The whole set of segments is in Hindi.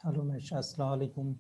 हेलो मैशा, अस्सलाम वालेकुम।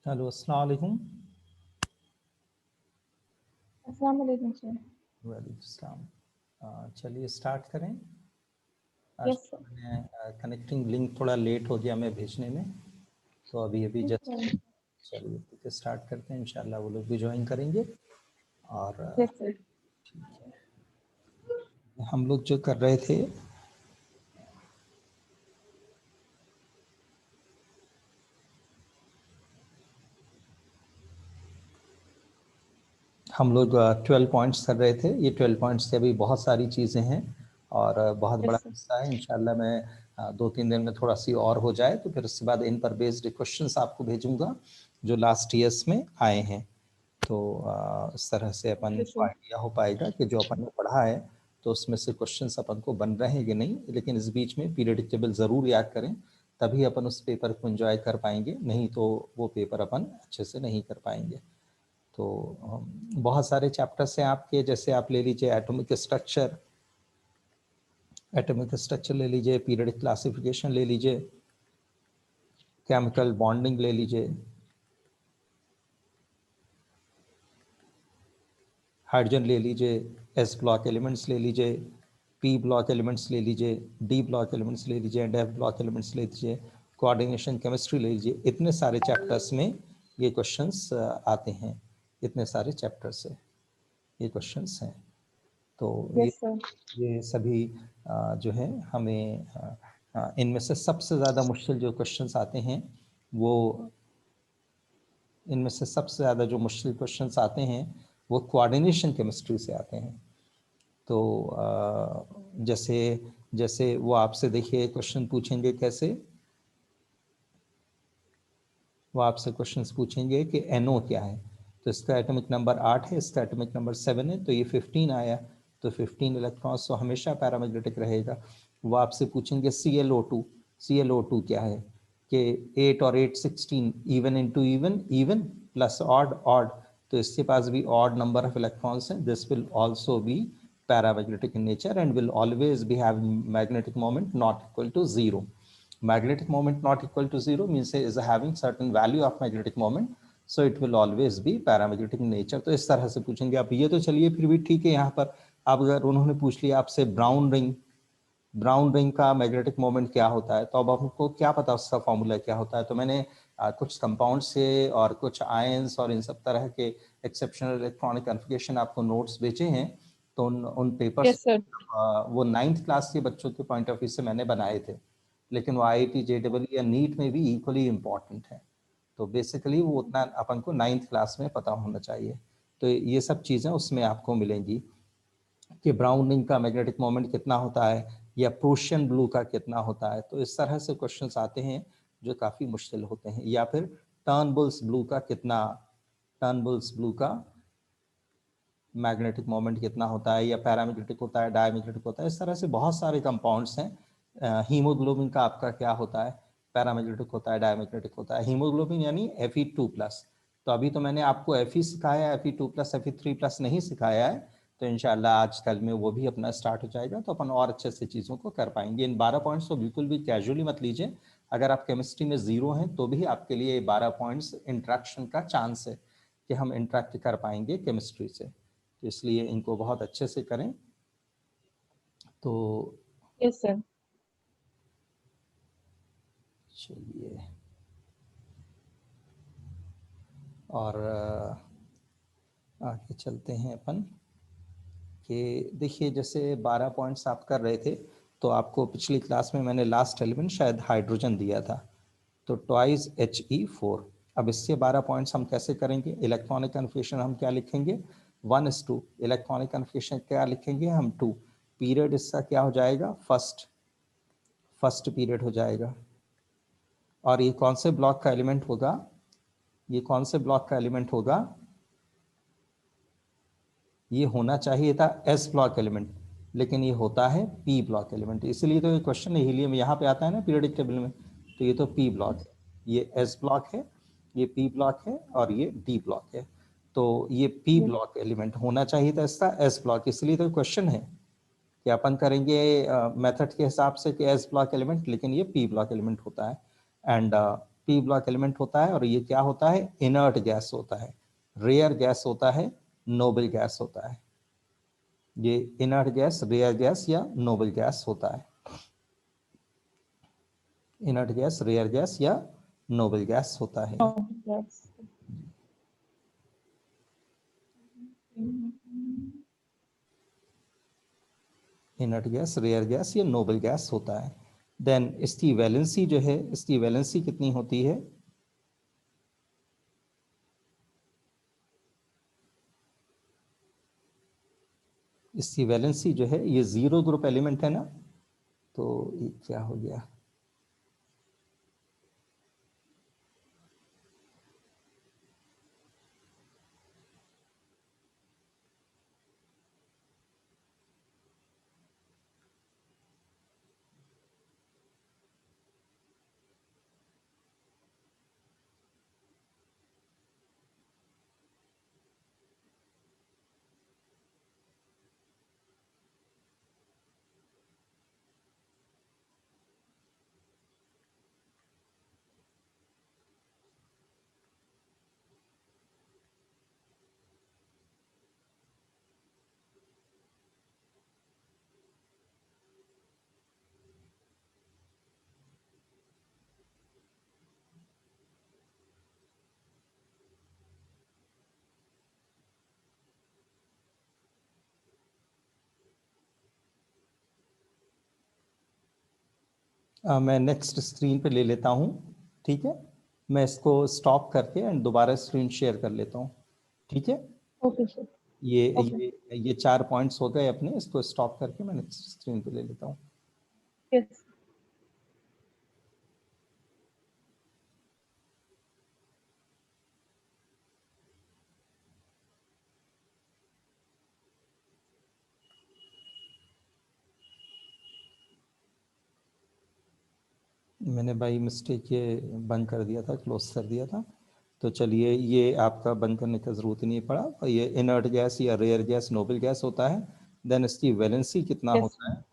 हेलो, अस्सलाम वालेकुम। अस्सलाम वालेकुम सर। वालेकुम सलाम। चलिए स्टार्ट करें। आज यस सर। मैंने कनेक्टिंग लिंक थोड़ा लेट हो गया मैं भेजने में, तो अभी अभी जस्ट चलिए ठीक है स्टार्ट करते हैं। इंशाल्लाह वो लोग भी ज्वाइन करेंगे। और यस सर। हम लोग जो कर रहे थे, हम लोग 12 पॉइंट्स कर रहे थे। ये 12 पॉइंट्स से अभी बहुत सारी चीज़ें हैं और बहुत बड़ा यस सर। हिस्सा है। इंशाल्लाह मैं 2-3 दिन में थोड़ा सी और हो जाए तो फिर उसके बाद इन पर बेस्ड क्वेश्चंस आपको भेजूंगा जो लास्ट ईयर्स में आए हैं। तो इस तरह से अपन यस को सर। आइडिया हो पाएगा कि जो अपन ने पढ़ा है तो उसमें से क्वेश्चंस अपन को बन रहे हैं कि नहीं। लेकिन इस बीच में पीरियडिक टेबल ज़रूर याद करें, तभी अपन उस पेपर को एंजॉय कर पाएंगे, नहीं तो वो पेपर अपन अच्छे से नहीं कर पाएंगे। तो बहुत सारे चैप्टर्स हैं आपके, जैसे आप ले लीजिए एटॉमिक स्ट्रक्चर, ले लीजिए, पीरियडिक क्लासिफिकेशन ले लीजिए, केमिकल बॉन्डिंग ले लीजिए, हाइड्रोजन ले लीजिए, एस ब्लॉक एलिमेंट्स ले लीजिए, पी ब्लॉक एलिमेंट्स ले लीजिए, डी ब्लॉक एलिमेंट्स ले लीजिए, एंड एफ ब्लॉक एलिमेंट्स ले लीजिए, कोऑर्डिनेशन केमिस्ट्री ले लीजिए। इतने सारे चैप्टर्स में ये क्वेश्चंस आते हैं, इतने सारे चैप्टर से ये क्वेश्चंस हैं। तो यस सर। ये सभी जो है हमें इनमें से सबसे ज़्यादा मुश्किल जो क्वेश्चंस आते हैं वो, इनमें से सबसे ज़्यादा जो मुश्किल क्वेश्चंस आते हैं वो कोऑर्डिनेशन केमिस्ट्री से आते हैं। तो जैसे जैसे वो आपसे देखिए क्वेश्चन पूछेंगे कैसे, वो आपसे क्वेश्चंस पूछेंगे कि NO क्या है, तो इसका एटॉमिक नंबर 8 है, इसका एटॉमिक नंबर 7 है, तो ये 15 आया, तो 15 इलेक्ट्रॉन्स तो हमेशा पैरामैग्नेटिक रहेगा। वो आपसे पूछेंगे ClO2 क्या है, कि 8 और 8 16, even into even, even plus odd odd, तो इसके पास भी ऑड नंबर ऑफ इलेक्ट्रॉन्स हैं। This will also be paramagnetic in nature and will always be having magnetic moment not equal to zero. Magnetic moment not equal to zero means is having certain value of magnetic moment, so it will always be paramagnetic in nature। तो इस तरह से पूछेंगे आप। ये तो चलिए फिर भी ठीक है। यहाँ पर अब अगर उन्होंने पूछ लिया आपसे ब्राउन रिंग का मैग्नेटिक मोमेंट क्या होता है, तो अब आपको क्या पता उसका फॉर्मूला क्या होता है। तो मैंने कुछ कंपाउंड से और कुछ आयंस और इन सब तरह के एक्सेप्शनल इलेक्ट्रॉनिक कन्फिगरेशन आपको नोट्स भेजे हैं। तो उन पेपर्स यस सर। वो 9th क्लास के बच्चों के पॉइंट ऑफ व्यू से मैंने बनाए थे, लेकिन वो IIT JEE या नीट में भी इक्वली इम्पॉर्टेंट है। तो बेसिकली वो उतना अपन को 9th क्लास में पता होना चाहिए। तो ये सब चीज़ें उसमें आपको मिलेंगी कि ब्राउन रिंग का मैग्नेटिक मोमेंट कितना होता है या प्रूशियन ब्लू का कितना होता है। तो इस तरह से क्वेश्चंस आते हैं जो काफ़ी मुश्किल होते हैं। या फिर टर्न बुल्स ब्लू का मैग्नेटिक मोमेंट कितना होता है, या पैरामैग्नेटिक होता है, डायमैग्नेटिक होता है। इस तरह से बहुत सारे कंपाउंड्स हैं। हीमोग्लोबिन का आपका क्या होता है, पैरामैग्नेटिक होता है, डायमैग्नेटिक होता है। हीमोग्लोबिन यानी Fe2+। तो अभी तो मैंने आपको Fe सिखाया है, Fe2+, Fe3+ नहीं सिखाया है। तो इंशाल्लाह आज कल में वो भी अपना स्टार्ट हो जाएगा, तो अपन और अच्छे से चीज़ों को कर पाएंगे। इन 12 पॉइंट्स को बिल्कुल भी कैजुअली मत लीजिए। अगर आप केमिस्ट्री में 0 हैं तो भी आपके लिए 12 पॉइंट्स इंट्रैक्शन का चांस है कि हम इंट्रैक्ट कर पाएंगे केमिस्ट्री से, तो इसलिए इनको बहुत अच्छे से करें। तो यस सर। चलिए, और आगे चलते हैं अपन कि देखिए जैसे 12 पॉइंट्स आप कर रहे थे, तो आपको पिछली क्लास में मैंने लास्ट एलिमेंट शायद हाइड्रोजन दिया था, तो ट्वाइस He4। अब इससे 12 पॉइंट्स हम कैसे करेंगे? इलेक्ट्रॉनिक कन्फिग्रेशन हम क्या लिखेंगे? 1:2। इलेक्ट्रॉनिक कन्फिग्रेशन क्या लिखेंगे हम? 2। पीरियड इसका क्या हो जाएगा? फर्स्ट पीरियड हो जाएगा। और ये कौन से ब्लॉक का एलिमेंट होगा? ये कौन से ब्लॉक का एलिमेंट होगा? ये होना चाहिए था एस ब्लॉक एलिमेंट, लेकिन ये होता है पी ब्लॉक एलिमेंट। इसलिए तो ये क्वेश्चन हीलियम यहाँ पे आता है ना पीरियोडिक टेबल में, तो ये तो पी ब्लॉक है, ये एस ब्लॉक है, ये पी ब्लॉक है और ये डी ब्लॉक है। तो ये पी ब्लॉक एलिमेंट होना चाहिए था इसका एस ब्लॉक, इसलिए तो क्वेश्चन है कि अपन करेंगे मेथड के हिसाब से कि एस ब्लॉक एलिमेंट, लेकिन ये पी ब्लॉक एलिमेंट होता है। एंड पी ब्लॉक एलिमेंट होता है और ये क्या होता है? इनर्ट गैस होता है, रेयर गैस होता है, नोबल गैस होता है। ये इनर्ट गैस, रेयर गैस या नोबल गैस होता है। इनर्ट गैस, रेयर गैस या नोबल गैस होता है। Yes. Inert gas, rare gas या नोबल गैस होता है। देन इसकी वैलेंसी जो है, इसकी वैलेंसी कितनी होती है? इसकी वैलेंसी जो है, ये 0 ग्रुप एलिमेंट है ना, तो ये क्या हो गया? मैं नेक्स्ट स्क्रीन पे ले लेता हूँ, ठीक है? मैं इसको स्टॉप करके एंड दोबारा स्क्रीन शेयर कर लेता हूँ, ठीक है? Okay, sir. ये Okay. ये 4 पॉइंट्स हो गए अपने, इसको स्टॉप करके मैं नेक्स्ट स्क्रीन पे ले लेता हूँ। Yes. मैंने बाई मिस्टेक ये बंद कर दिया था, क्लोज कर दिया था, तो चलिए ये आपका बंद करने का ज़रूरत नहीं पड़ा। और ये इनर्ट गैस या रेयर गैस, नोबल गैस होता है। देन इसकी वैलेंसी कितना Yes. होता है?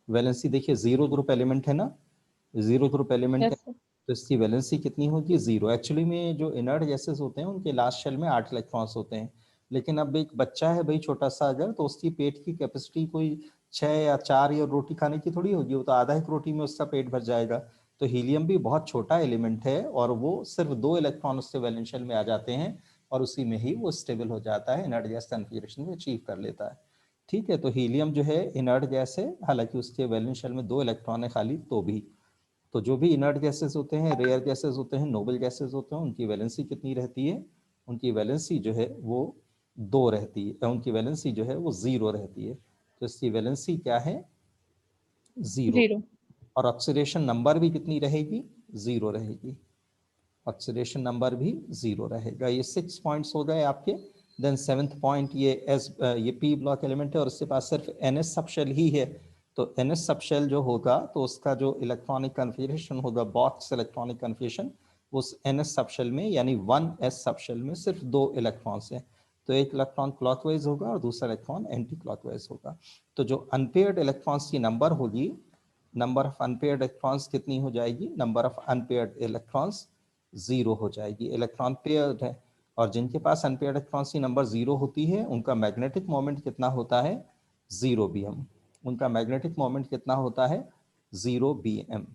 वैलेंसी देखिए 0 ग्रुप एलिमेंट है ना, 0 ग्रुप एलिमेंट है, Yes, sir. तो इसकी वैलेंसी कितनी होगी? 0। एक्चुअली में जो इनर्ट गैसेस होते हैं उनके लास्ट शेल में 8 इलेक्ट्रॉन्स होते हैं, लेकिन अब एक बच्चा है भाई छोटा सा, अगर तो उसकी पेट की कैपेसिटी कोई 6 या 4 या रोटी खाने की थोड़ी होगी, वो तो आधा एक रोटी में उसका पेट भर जाएगा। तो हीलियम भी बहुत छोटा एलिमेंट है और वो सिर्फ 2 इलेक्ट्रॉन उससे वैलेंस शेल में आ जाते हैं और उसी में ही वो स्टेबल हो जाता है, इनर्ट गैस कॉन्फ़िगरेशन में अचीव कर लेता है, ठीक है? तो हीलियम जो है इनर्ट गैस है, हालांकि उसके वैलेंस शेल में 2 इलेक्ट्रॉन है खाली, तो भी। तो जो भी इनर्ट गैसेस होते हैं, रेयर गैसेस होते हैं, नोबल गैसेस होते हैं, उनकी वैलेंसी कितनी रहती है? उनकी वैलेंसी जो है वो 2 रहती है, उनकी वैलेंसी जो है वो 0 रहती है। तो इसकी वैलेंसी क्या है? 0। 0. और ऑक्सीडेशन नंबर भी कितनी रहेगी? 0 रहेगी। ऑक्सीडेशन नंबर भी 0 रहेगा। ये 6 पॉइंट्स हो गए आपके। देन 7th पॉइंट, ये पी ब्लॉक एलिमेंट है और इसके पास सिर्फ एनएस सबशेल ही है। तो एनएस सबशेल जो होगा, तो उसका जो इलेक्ट्रॉनिक कन्फिग्रेशन होगा, बॉक्स इलेक्ट्रॉनिक कन्फिग्रेशन, उस एनएस सबशेल में यानी 1s सबशेल में सिर्फ 2 इलेक्ट्रॉन्स हैं। तो एक इलेक्ट्रॉन क्लॉकवाइज होगा और दूसरा इलेक्ट्रॉन एंटी क्लॉकवाइज होगा। तो जो अनपेयर्ड इलेक्ट्रॉन्स की नंबर होगी, नंबर ऑफ अनपेयर्ड इलेक्ट्रॉन्स कितनी हो जाएगी? नंबर ऑफ अनपेयर्ड इलेक्ट्रॉन्स 0 हो जाएगी। इलेक्ट्रॉन पेयर्ड है और जिनके पास अनपेयर्ड इलेक्ट्रॉन्स की नंबर 0 होती है, उनका मैग्नेटिक मोमेंट कितना होता है? 0 bm। उनका मैग्नेटिक मोमेंट कितना होता है? 0 bm।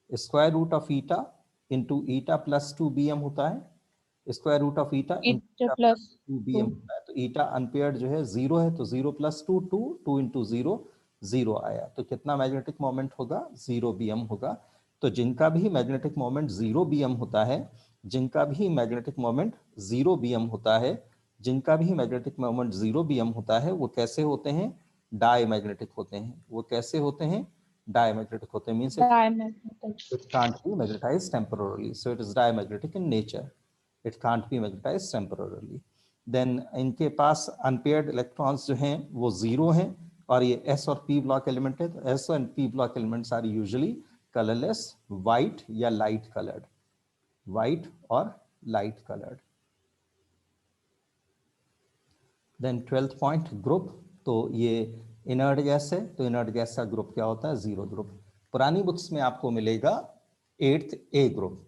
Square root of eta into eta plus 2 bm होता है, square root of eta It into eta plus plus 2 bm 2. होता है। तो ईटा अनपेयर्ड जो है 0 है, तो 0 प्लस 2 2, 2 इंटू 0 0 आया, तो कितना मैग्नेटिक मोमेंट होगा? 0 bm होगा। तो जिनका भी मैग्नेटिक मोमेंट 0 bm होता है, जिनका भी मैग्नेटिक मोमेंट 0 bm होता है, जिनका भी मैग्नेटिक मोमेंट 0 bm होता है, वो कैसे होते हैं? डायमैग्नेटिक होते हैं। वो कैसे होते हैं? डायमैग्नेटिक होते हैं। Means Diamagnetic. it can't be magnetized temporarily, so it is diamagnetic in nature. It can't be magnetized temporarily. Then इनके पास अनपेयर्ड इलेक्ट्रॉन्स जो हैं वो 0 हैं, और ये s और p ब्लॉक एलिमेंट है, तो s और p block elements are usually colourless, white या लाइट कलर्ड, वाइट और light coloured. Then 12th point, group. तो ये इनर्ट गैस है, तो इनर्ट गैस का ग्रुप क्या होता है? 0 ग्रुप। पुरानी बुक्स में आपको मिलेगा 8th A ग्रुप,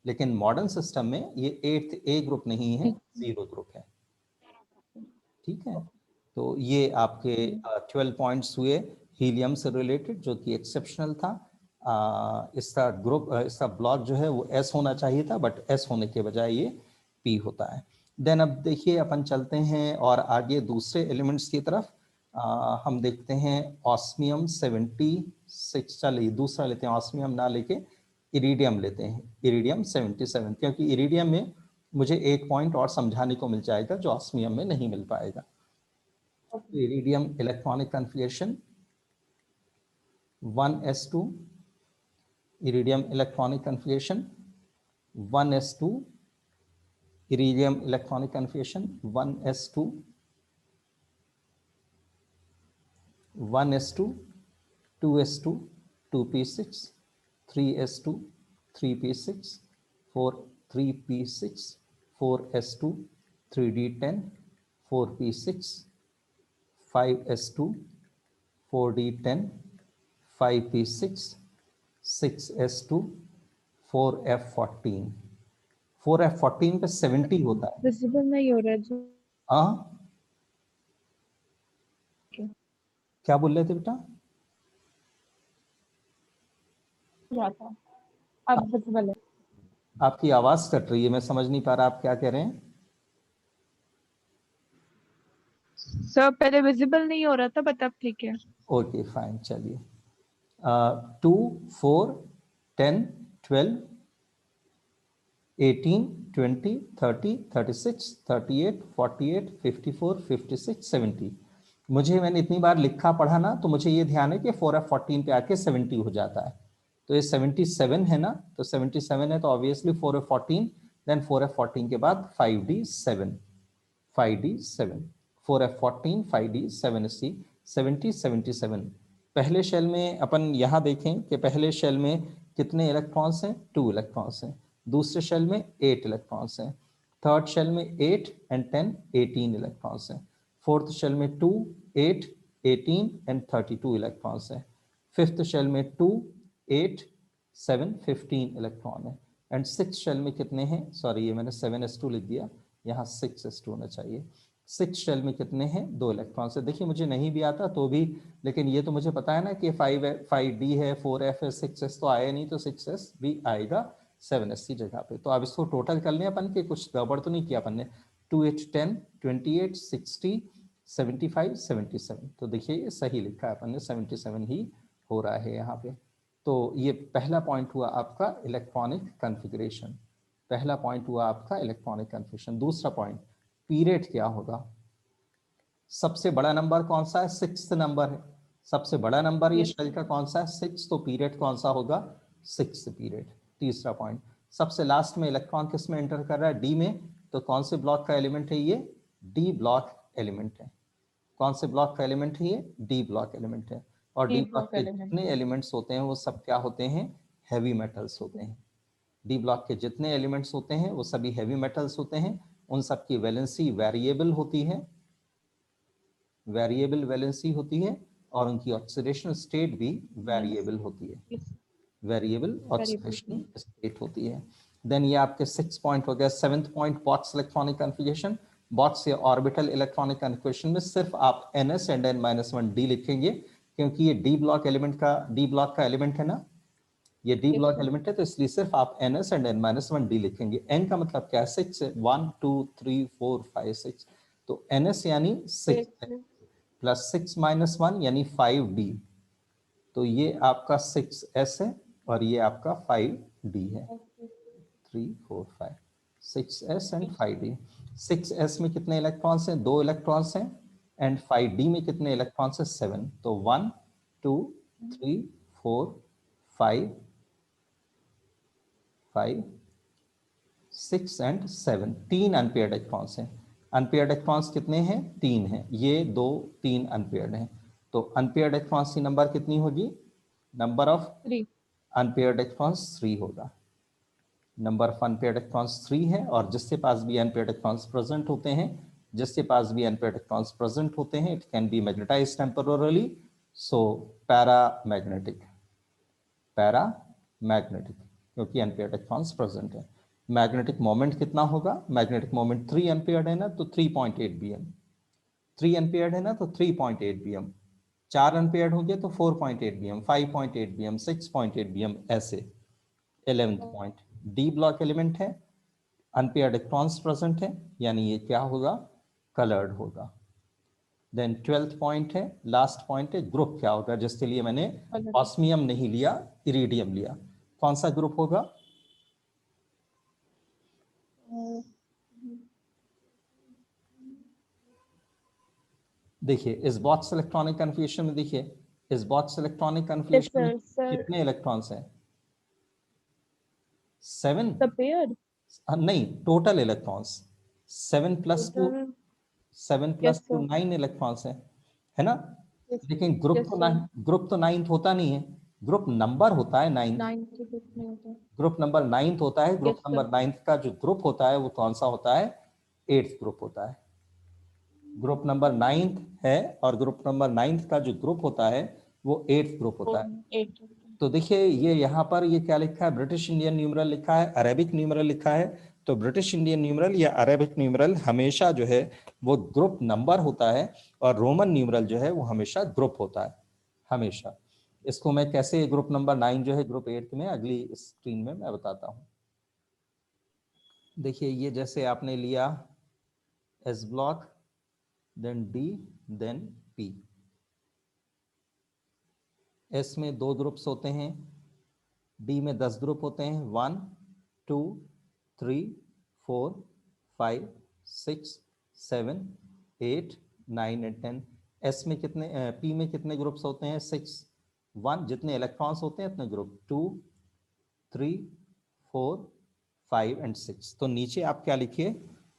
लेकिन मॉडर्न सिस्टम में ये 8th A ग्रुप नहीं है, 0 ग्रुप है। ठीक है, तो ये आपके 12 पॉइंट्स हुए हीलियम से रिलेटेड, जो कि एक्सेप्शनल था। इसका ग्रुप, इसका ब्लॉक जो है वो S होना चाहिए था, बट S होने के बजाय ये P होता है। देन अब देखिए अपन चलते हैं और आगे दूसरे एलिमेंट्स की तरफ। हम देखते हैं ऑस्मियम 76, चलिए दूसरा लेते हैं, ऑस्मियम ना लेके इरिडियम लेते हैं, इरिडियम 77, क्योंकि इरिडियम में मुझे एक पॉइंट और समझाने को मिल जाएगा जो ऑस्मियम में नहीं मिल पाएगा। Iridium electronic configuration 1s2, iridium electronic configuration 1s2, iridium electronic configuration 1s2, 1s2, 2s2, 2p6, 3s2, 3p6, 4, 3p6, 4s2, 3d10, 4p6, 5s2, 4d10, 5p6, 6s2, 4f14। 4f14 पे 70 होता है। विजिबल नहीं हो रहा है जी। हाँ, क्या बोल रहे थे बेटा? जाता अब विजिबल है। आपकी आवाज कट रही है, मैं समझ नहीं पा रहा आप क्या कह रहे हैं। सर पहले विजिबल नहीं हो रहा था, बट अब ठीक है। ओके फाइन, चलिए। 2, 4, 10, 12, 18, 20, 30, 36, 38, 48, 54, 56, 70। मैंने इतनी बार लिखा पढ़ा ना, तो मुझे ये ध्यान है कि 4f14 पे आके 70 हो जाता है। तो ये 77 है ना, तो 77 है तो ऑब्वियसली 4f14, देन 4f14 के बाद 5d7, 5d7, 4f14, 5d7c, 70, 77। पहले शेल में अपन यहाँ देखें कि पहले शेल में कितने इलेक्ट्रॉन्स हैं? 2 इलेक्ट्रॉन्स हैं। दूसरे शेल में 8 इलेक्ट्रॉन्स हैं। थर्ड शेल में 8 एंड 10, 18 इलेक्ट्रॉन्स हैं। फोर्थ शेल में 2, 8, 18 एंड 32 इलेक्ट्रॉन्स हैं। फिफ्थ शेल में 2, 8, 7, 15 इलेक्ट्रॉन है। एंड सिक्स शेल में कितने हैं? सॉरी, ये मैंने 7s2 लिख दिया, यहाँ 6s2 होना चाहिए। सिक्स शेल में कितने हैं? 2 इलेक्ट्रॉन से। देखिए मुझे नहीं भी आता तो भी, लेकिन ये तो मुझे पता है ना कि 5d है, 4f है, 6s तो आया नहीं, तो 6s भी आएगा 7s की जगह पे। तो अब इसको टोटल कर लें अपन के, कुछ गड़बड़ तो नहीं किया अपन ने। 2, 8, 10, 28, 60, 75, 77। तो देखिए ये सही लिखा है अपन ने, 77 ही हो रहा है यहाँ पे। तो ये पहला पॉइंट हुआ आपका इलेक्ट्रॉनिक कन्फिग्रेशन, पहला पॉइंट हुआ आपका इलेक्ट्रॉनिक कन्फिग्रेशन। दूसरा पॉइंट, पीरियड क्या होगा? सबसे बड़ा नंबर कौन सा है? 6th नंबर है। सबसे बड़ा नंबर ये शेल का कौन सा है? 6, तो पीरियड कौन सा होगा? 6th period. तीसरा पॉइंट, सबसे लास्ट में इलेक्ट्रॉन किस में एंटर कर रहा है? डी में। तो कौन से ब्लॉक का एलिमेंट है ये? डी ब्लॉक एलिमेंट है। कौन से ब्लॉक का एलिमेंट है ये? डी ब्लॉक एलिमेंट है। और डी ब्लॉक के जितने एलिमेंट्स होते हैं वो सब क्या होते हैं? हैवी मेटल्स होते हैं। डी ब्लॉक के जितने एलिमेंट्स होते हैं वो सभी हैवी मेटल्स होते हैं। उन सब की वैलेंसी वेरिएबल होती है, वेरिएबल वैलेंसी होती है, और उनकी ऑक्सीडेशन स्टेट भी वेरिएबल होती है, वेरिएबल ऑक्सीडेशन स्टेट होती है। देन ये आपके 6 पॉइंट हो गया। 7th point, box electronic configuration. Box या ऑर्बिटल इलेक्ट्रॉनिक कन्फिगरेशन में सिर्फ आप NS एंड N-1D लिखेंगे, क्योंकि ये डी ब्लॉक एलिमेंट का, डी ब्लॉक का एलिमेंट है ना, ये डी ब्लॉक एलिमेंट है, तो इसलिए सिर्फ आप NS एंड N-1D लिखेंगे। N का मतलब क्या है? 6 है, 1, 2, 3, 4, 5, 6। तो NS यानी 6 प्लस 6 - 1 यानी 5D। तो ये आपका 6s है और ये आपका 5D है। 3 4 5 6s एंड 5d। 6s में कितने इलेक्ट्रॉन्स हैं? 2 इलेक्ट्रॉन्स हैं। एंड 5d में कितने इलेक्ट्रॉन्स हैं? 7। तो 1 2 3 4 5 5 6 एंड 7, 3 अनपेयर्ड इलेक्ट्रॉन्स हैं। अनपेयर्ड इलेक्ट्रॉन्स कितने हैं? 3 हैं। ये 2 3 अनपेयर्ड हैं। तो अनपेयर्ड इलेक्ट्रॉन्स की नंबर कितनी होगी? Number of 3। अनपेयर्ड इलेक्ट्रॉन्स 3 होगा। नंबर ऑफ अनपेयर्ड इलेक्ट्रॉन्स 3 है, और जिसके पास भी अनपेयर्ड इलेक्ट्रॉन्स प्रेजेंट होते हैं, जिसके पास भी अनपेयर्ड इलेक्ट्रॉन्स प्रेजेंट होते हैं, it can be magnetised temporarily, so paramagnetic. Paramagnetic क्योंकि अनपेयर्ड इलेक्ट्रॉन्स प्रेजेंट है। मैग्नेटिक मोमेंट कितना होगा? मैग्नेटिक मोमेंट 3 एम्पियर है ना, तो 3.8 bm। 3 एम्पियर है ना, तो 3.8 bm। 4 एम्पियर हो गया तो 4.8 bm, 5.8 bm, 6.8 bm, ऐसे। 11th point, D block element है, अनपेयर्ड इलेक्ट्रॉन्स प्रेजेंट है, यानी ये क्या होगा? कलर्ड होगा। देन 12th पॉइंट है, लास्ट पॉइंट है, ग्रुप क्या होगा? जिसके लिए मैंने ऑस्मियम नहीं लिया, इरिडियम लिया। कौन सा ग्रुप होगा? देखिए इस बॉक्स इलेक्ट्रॉनिक कन्फ्यूजन में, देखिए इस बॉक्स इलेक्ट्रॉनिक कन्फ्यूजन में कितने इलेक्ट्रॉन्स हैं? 7। पेयर्ड नहीं, टोटल इलेक्ट्रॉन्स 7 + 2, 7 + 2 9 इलेक्ट्रॉन्स है ना? लेकिन ग्रुप तो ग्रुप तो 9th होता नहीं है, ग्रुप नंबर होता है 9th। ग्रुप नंबर 9th होता है। ग्रुप नंबर 9th का जो ग्रुप होता है वो कौन सा होता है? 8th ग्रुप होता है। ग्रुप नंबर 9th है, और ग्रुप नंबर 9th का जो ग्रुप होता है वो 8th ग्रुप होता है। तो देखिए ये यहाँ पर ये क्या लिखा है? ब्रिटिश इंडियन न्यूमरल लिखा है, अरेबिक न्यूमरल लिखा है। तो ब्रिटिश इंडियन न्यूमरल या अरेबिक न्यूमरल हमेशा जो है वो ग्रुप नंबर होता है, और रोमन न्यूमरल जो है वो हमेशा ग्रुप होता है, हमेशा। इसको मैं कैसे ग्रुप नंबर 9 जो है ग्रुप 8 में अगली स्क्रीन में मैं बताता हूँ। देखिए ये जैसे आपने लिया S block, then D, then P. S में 2 ग्रुप्स होते हैं, डी में 10 ग्रुप होते हैं, 1 2 3 4 5 6 7 8 9 एंड 10। एस में कितने, पी में कितने ग्रुप्स होते हैं? 6। 1 जितने इलेक्ट्रॉन्स होते हैं उतने ग्रुप, 2 3 4 5 एंड 6। तो नीचे आप क्या लिखिए?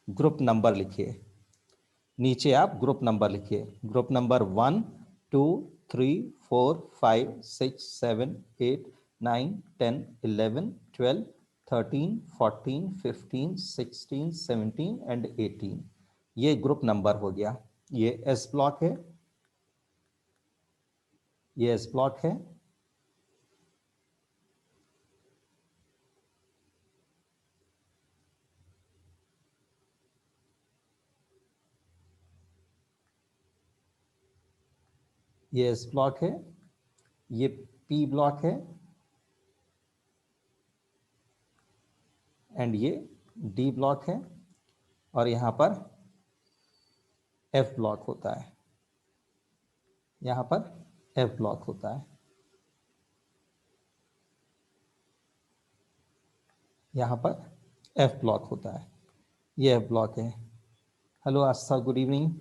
ग्रुप नंबर लिखिए। नीचे आप ग्रुप नंबर लिखिए। Group number 1 2 3 4 5 6 7 8 9 10 11 12 13 14 15 16 17 and 18। ये ग्रुप नंबर हो गया। ये एस ब्लॉक है, ये एस ब्लॉक है। ये एस ब्लॉक है, ये पी ब्लॉक है, एंड ये डी ब्लॉक है, और यहां पर एफ ब्लॉक होता है। यहां पर एफ ब्लॉक होता है, यहां पर एफ ब्लॉक होता है। ये एफ ब्लॉक है। Hello Aastha, good evening.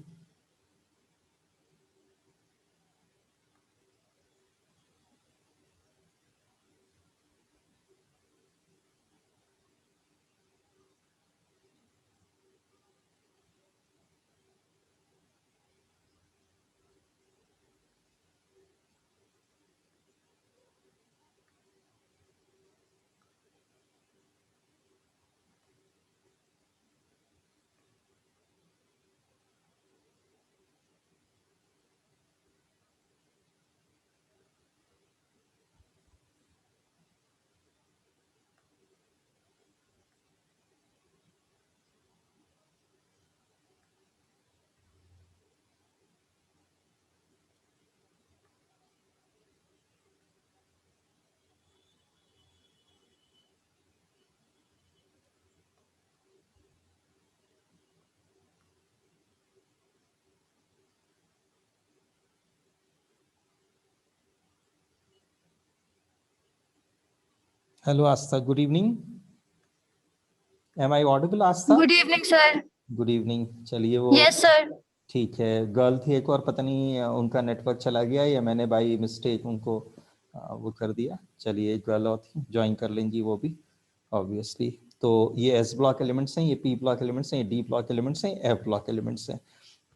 Hello Aastha, good evening. Am I audible Aastha? Good evening sir. Good evening. चलिए, वो यस सर। ठीक है, गर्ल थी एक और, पता नहीं उनका नेटवर्क चला गया या मैंने बाई मिस्टेक उनको वो कर दिया। चलिए, एक गर्ल और थी, ज्वाइन कर लेंगी वो भी ऑब्वियसली। तो ये एस ब्लॉक एलिमेंट्स हैं, ये पी ब्लॉक एलिमेंट्स हैं, ये डी ब्लॉक एलिमेंट्स हैं, एफ ब्लॉक एलिमेंट्स हैं।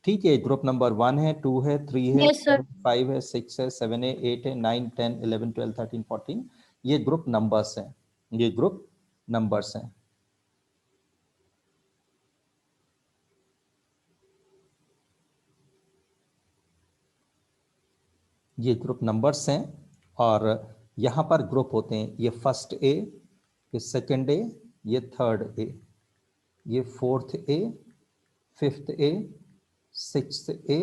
ठीक है, ग्रुप नंबर 1 है, 2 है, 3 है, यस सर। 5 है, 6 है, 7 है, 8 है, 9, 10, 11, 12, 13, 14। ये ग्रुप नंबर्स हैं, ये ग्रुप नंबर्स हैं। ये ग्रुप नंबर्स हैं और यहाँ पर ग्रुप होते हैं, ये फर्स्ट ए, ये सेकंड ए, ये थर्ड ए, ये fourth A, fifth A, sixth A,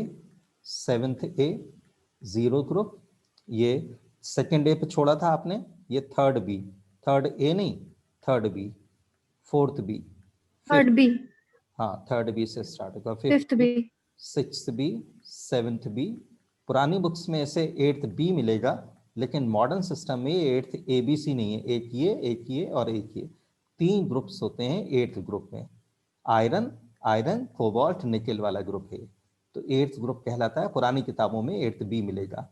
seventh A, zero group. ये सेकंड ए पे छोड़ा था आपने, ये थर्ड बी, थर्ड ए नहीं, third B, fourth B, third fifth, B, हाँ थर्ड बी से स्टार्ट होगा, fifth fifth B, B, sixth B, seventh B. पुरानी बुक्स में ऐसे एट्थ बी मिलेगा, लेकिन मॉडर्न सिस्टम में एट्थ ए बी सी नहीं है, एक ये, एक ये और एक ये, तीन ग्रुप्स होते हैं एट्थ ग्रुप में। आयरन, आयरन, कोबाल्ट, निकेल वाला ग्रुप है, तो एट्थ ग्रुप कहलाता है। पुरानी किताबों में एट्थ बी मिलेगा।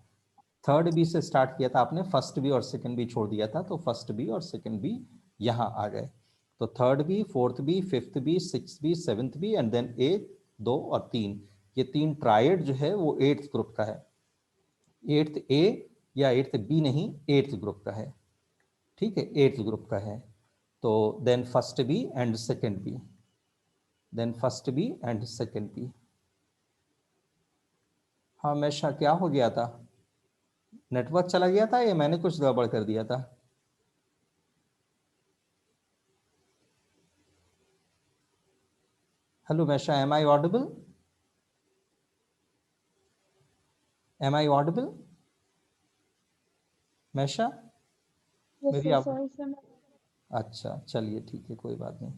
थर्ड बी से स्टार्ट किया था आपने, फर्स्ट बी और सेकंड बी छोड़ दिया था, तो फर्स्ट बी और सेकंड बी यहाँ आ गए। तो third B, fourth B, fifth B, six B, seventh B and then एक, दो और तीन, ये तीन ट्रायड जो है वो एट्थ ग्रुप का है। एट्थ ए या एट्थ बी नहीं, एट्थ ग्रुप का है। ठीक है, एट्थ ग्रुप का है। तो then first B and second B, then first B and second B. हाँ हमेशा क्या हो गया था, नेटवर्क चला गया था या मैंने कुछ गड़बड़ कर दिया था? Hello Maisha, am I audible? Am I audible Maisha? मेरी आप, अच्छा चलिए ठीक है, कोई बात नहीं।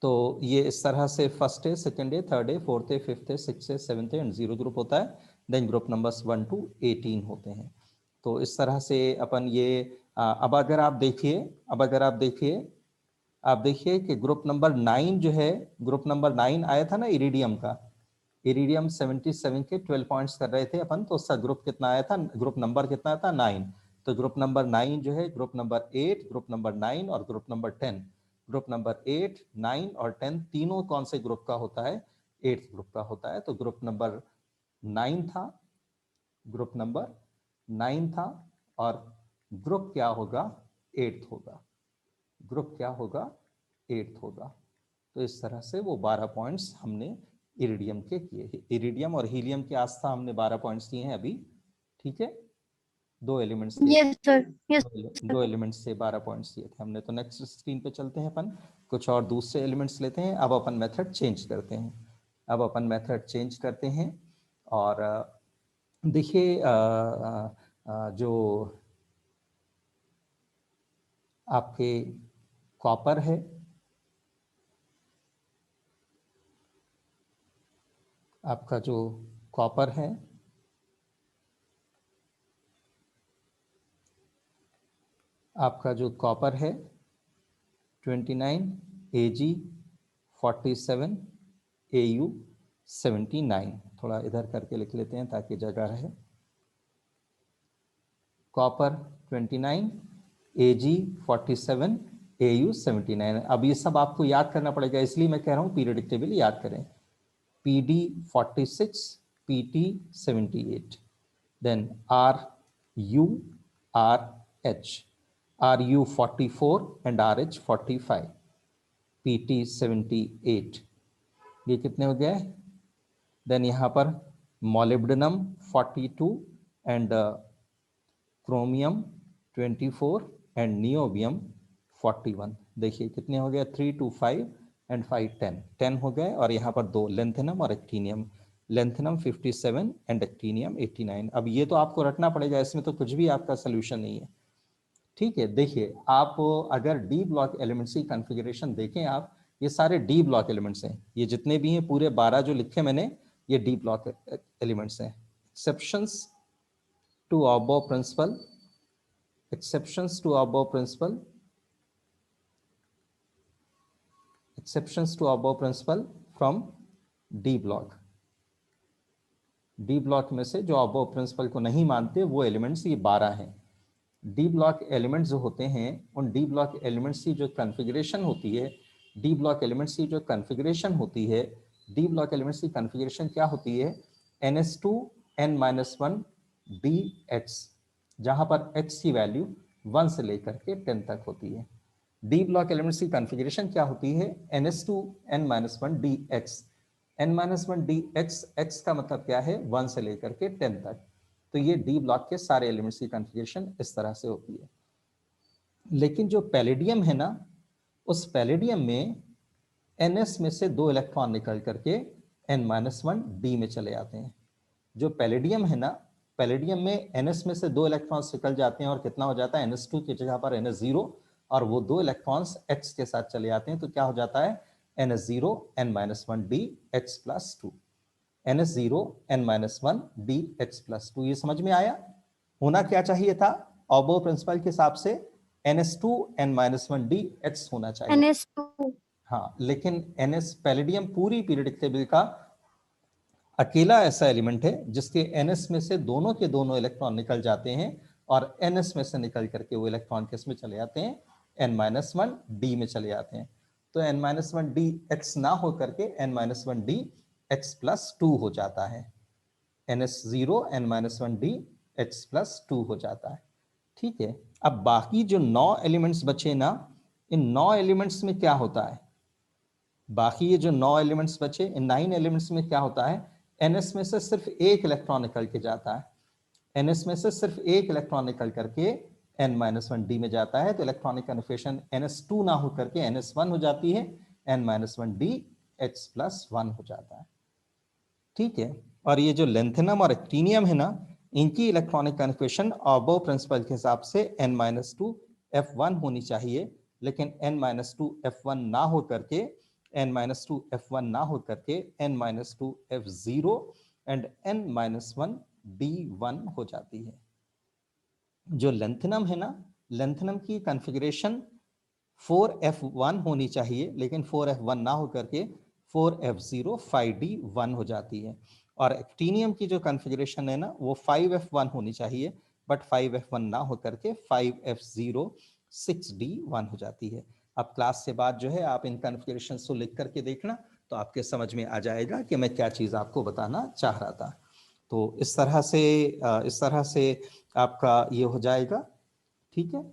तो ये इस तरह से फर्स्ट है, सेकंड है, थर्ड है, फोर्थ है, फिफ्थ है, सिक्स है, सेवंथ है एंड जीरो ग्रुप होता है। देन ग्रुप नंबर्स 1 to 18 होते हैं। तो इस तरह से अपन ये अब अगर आप देखिए, अब अगर आप देखिए, आप देखिए कि ग्रुप नंबर 9 जो है, ग्रुप नंबर 9 आया था ना इरिडियम का, इरिडियम 77 के 12 पॉइंट्स कर रहे थे अपन, तो उसका ग्रुप कितना आया था, ग्रुप नंबर कितना आया था, 9। तो ग्रुप नंबर 9 जो है, ग्रुप नंबर 8, ग्रुप नंबर 9 और ग्रुप नंबर 10। ग्रुप नंबर 8, 9 और 10 तीनों कौन से ग्रुप का होता है, 8th ग्रुप का होता है। तो ग्रुप नंबर 9 था, ग्रुप नंबर 9 था, और ग्रुप क्या होगा, 8th होगा। ग्रुप क्या होगा, 8th होगा। तो इस तरह से वो 12 पॉइंट्स हमने इरिडियम के किए, इरिडियम और हीलियम के आस्था हमने 12 पॉइंट्स दिए हैं अभी। ठीक है, दो एलिमेंट्स के, यस सर, यस दो एलिमेंट्स से 12 पॉइंट्स दिए थे हमने। तो नेक्स्ट स्क्रीन पे चलते हैं, अपन कुछ और दूसरे एलिमेंट्स लेते हैं। अब अपन मेथड चेंज करते हैं, अब अपन मेथड चेंज करते हैं। और देखिए जो आपके कॉपर है, आपका जो कॉपर है, आपका जो कॉपर है 29 AG 47 AU 79, थोड़ा इधर करके लिख लेते हैं ताकि जगह रहे। Copper 29 AG 47 AU 79। अब ये सब आपको याद करना पड़ेगा, इसलिए मैं कह रहा हूँ पीरियडिक टेबल याद करें। PD 46, PT 78, then RU, RH, RU 44 and RH 45, PT 78। ये कितने हो गए? देन यहाँ पर molybdenum 42 and chromium 24 and niobium 41। देखिए कितने हो गए, 3, 2, 5 एंड 5, 10 हो गए। और यहाँ पर दो, लेंथेनम और एक्टीनियम, लेंथेनम 57 एंड एक्टीनियम 89। अब ये तो आपको रटना पड़ेगा, इसमें तो कुछ भी आपका सोल्यूशन नहीं है। ठीक है, देखिए आप अगर डी ब्लॉक एलिमेंट्स की कॉन्फ़िगरेशन देखें आप, ये सारे डी ब्लॉक एलिमेंट्स हैं, ये जितने भी हैं पूरे 12 जो लिखे मैंने, ये डी ब्लॉक एलिमेंट्स हैं। Exceptions to above principle, exceptions to above principle, exceptions to above principle from D block. D block में से जो अबव प्रिंसिपल को नहीं मानते वो एलिमेंट्स ये 12 हैं। डी ब्लॉक एलिमेंट्स जो होते हैं उन डी ब्लॉक एलिमेंट्स की जो कॉन्फ़िगरेशन होती है, डी ब्लॉक एलिमेंट्स की जो कॉन्फ़िगरेशन होती है, डी ब्लॉक एलिमेंट्स की कॉन्फ़िगरेशन क्या होती है, ns2 n-1 dx, जहां पर x की वैल्यू 1 से लेकर के 10 तक होती है। डी ब्लॉक एलिमेंट्स की कॉन्फ़िगरेशन क्या होती है, ns2 n-1 dx, n-1 dx, x का मतलब क्या है 1 से लेकर के 10 तक। तो ये डी ब्लॉक के सारे एलिमेंट्स की कॉन्फ़िगरेशन इस तरह से होती है। लेकिन जो पैलेडियम है ना, उस पैलेडियम में ns में से 2 इलेक्ट्रॉन निकल करके n-1 d में चले आते हैं। जो पैलेडियम है ना, पैलेडियम में ns में से 2 इलेक्ट्रॉन्स निकल जाते हैं और कितना हो जाता है, ns2 की जगह पर ns0, और वो 2 इलेक्ट्रॉन्स x के साथ चले आते हैं। तो क्या हो जाता है, ns0 n-1 d x + 2, ns0 n-1 d x + 2। ये समझ में आया? होना क्या चाहिए था, अबव प्रिंसिपल के हिसाब से ns2 n-1 d x होना चाहिए। NS2 हाँ, लेकिन ns पैलेडियम पूरी पीरियोडिक टेबल का अकेला ऐसा एलिमेंट है जिसके ns में से दोनों के दोनों इलेक्ट्रॉन निकल जाते हैं और ns में से निकल करके वो इलेक्ट्रॉन किस में चले जाते हैं, n-1 d में चले जाते हैं। तो n-1 d x ना हो करके n-1 d x + 2 हो जाता है, ns0 n-1 d x + 2 हो जाता है। ठीक है, अब बाकी जो 9 एलिमेंट्स बचे ना, इन 9 एलिमेंट्स में क्या होता है, बाकी ये जो 9 एलिमेंट्स बचे, इन 9 एलिमेंट्स में क्या होता है, ns में से सिर्फ एक इलेक्ट्रॉन निकल के जाता है, ns में से सिर्फ एक इलेक्ट्रॉन निकल करके n-1 d में जाता है। तो इलेक्ट्रॉनिक कन्फर्मेशन ns2 ना हो करके ns1 हो जाती है, n-1 d x + 1 हो जाता है। ठीक है, और ये जो लेंथेनम और एक्टिनियम है ना, इनकी इलेक्ट्रॉनिक कन्फर्मेशन अबव प्रिंसिपल के हिसाब से n-2 f1 होनी चाहिए, लेकिन n-2 f1 ना हो करके n-2 f1 ना हो करके n-2 f0 and n-1 d1 हो जाती है। जो लेंथेनम है ना, लेंथेनम की कॉन्फ़िगरेशन 4f1 होनी चाहिए, लेकिन 4f1 ना हो करके 4f0 5d1 हो जाती है। और एक्टिनियम की जो कॉन्फ़िगरेशन है ना, वो 5f1 होनी चाहिए, बट 5f1 ना हो करके 5f0 6d1 हो जाती है। अब क्लास से बाद जो है आप इन कॉन्फ़िगरेशन को लिख करके देखना, तो आपके समझ में आ जाएगा कि मैं क्या चीज़ आपको बताना चाह रहा था। तो इस तरह से आपका ये हो जाएगा। ठीक है,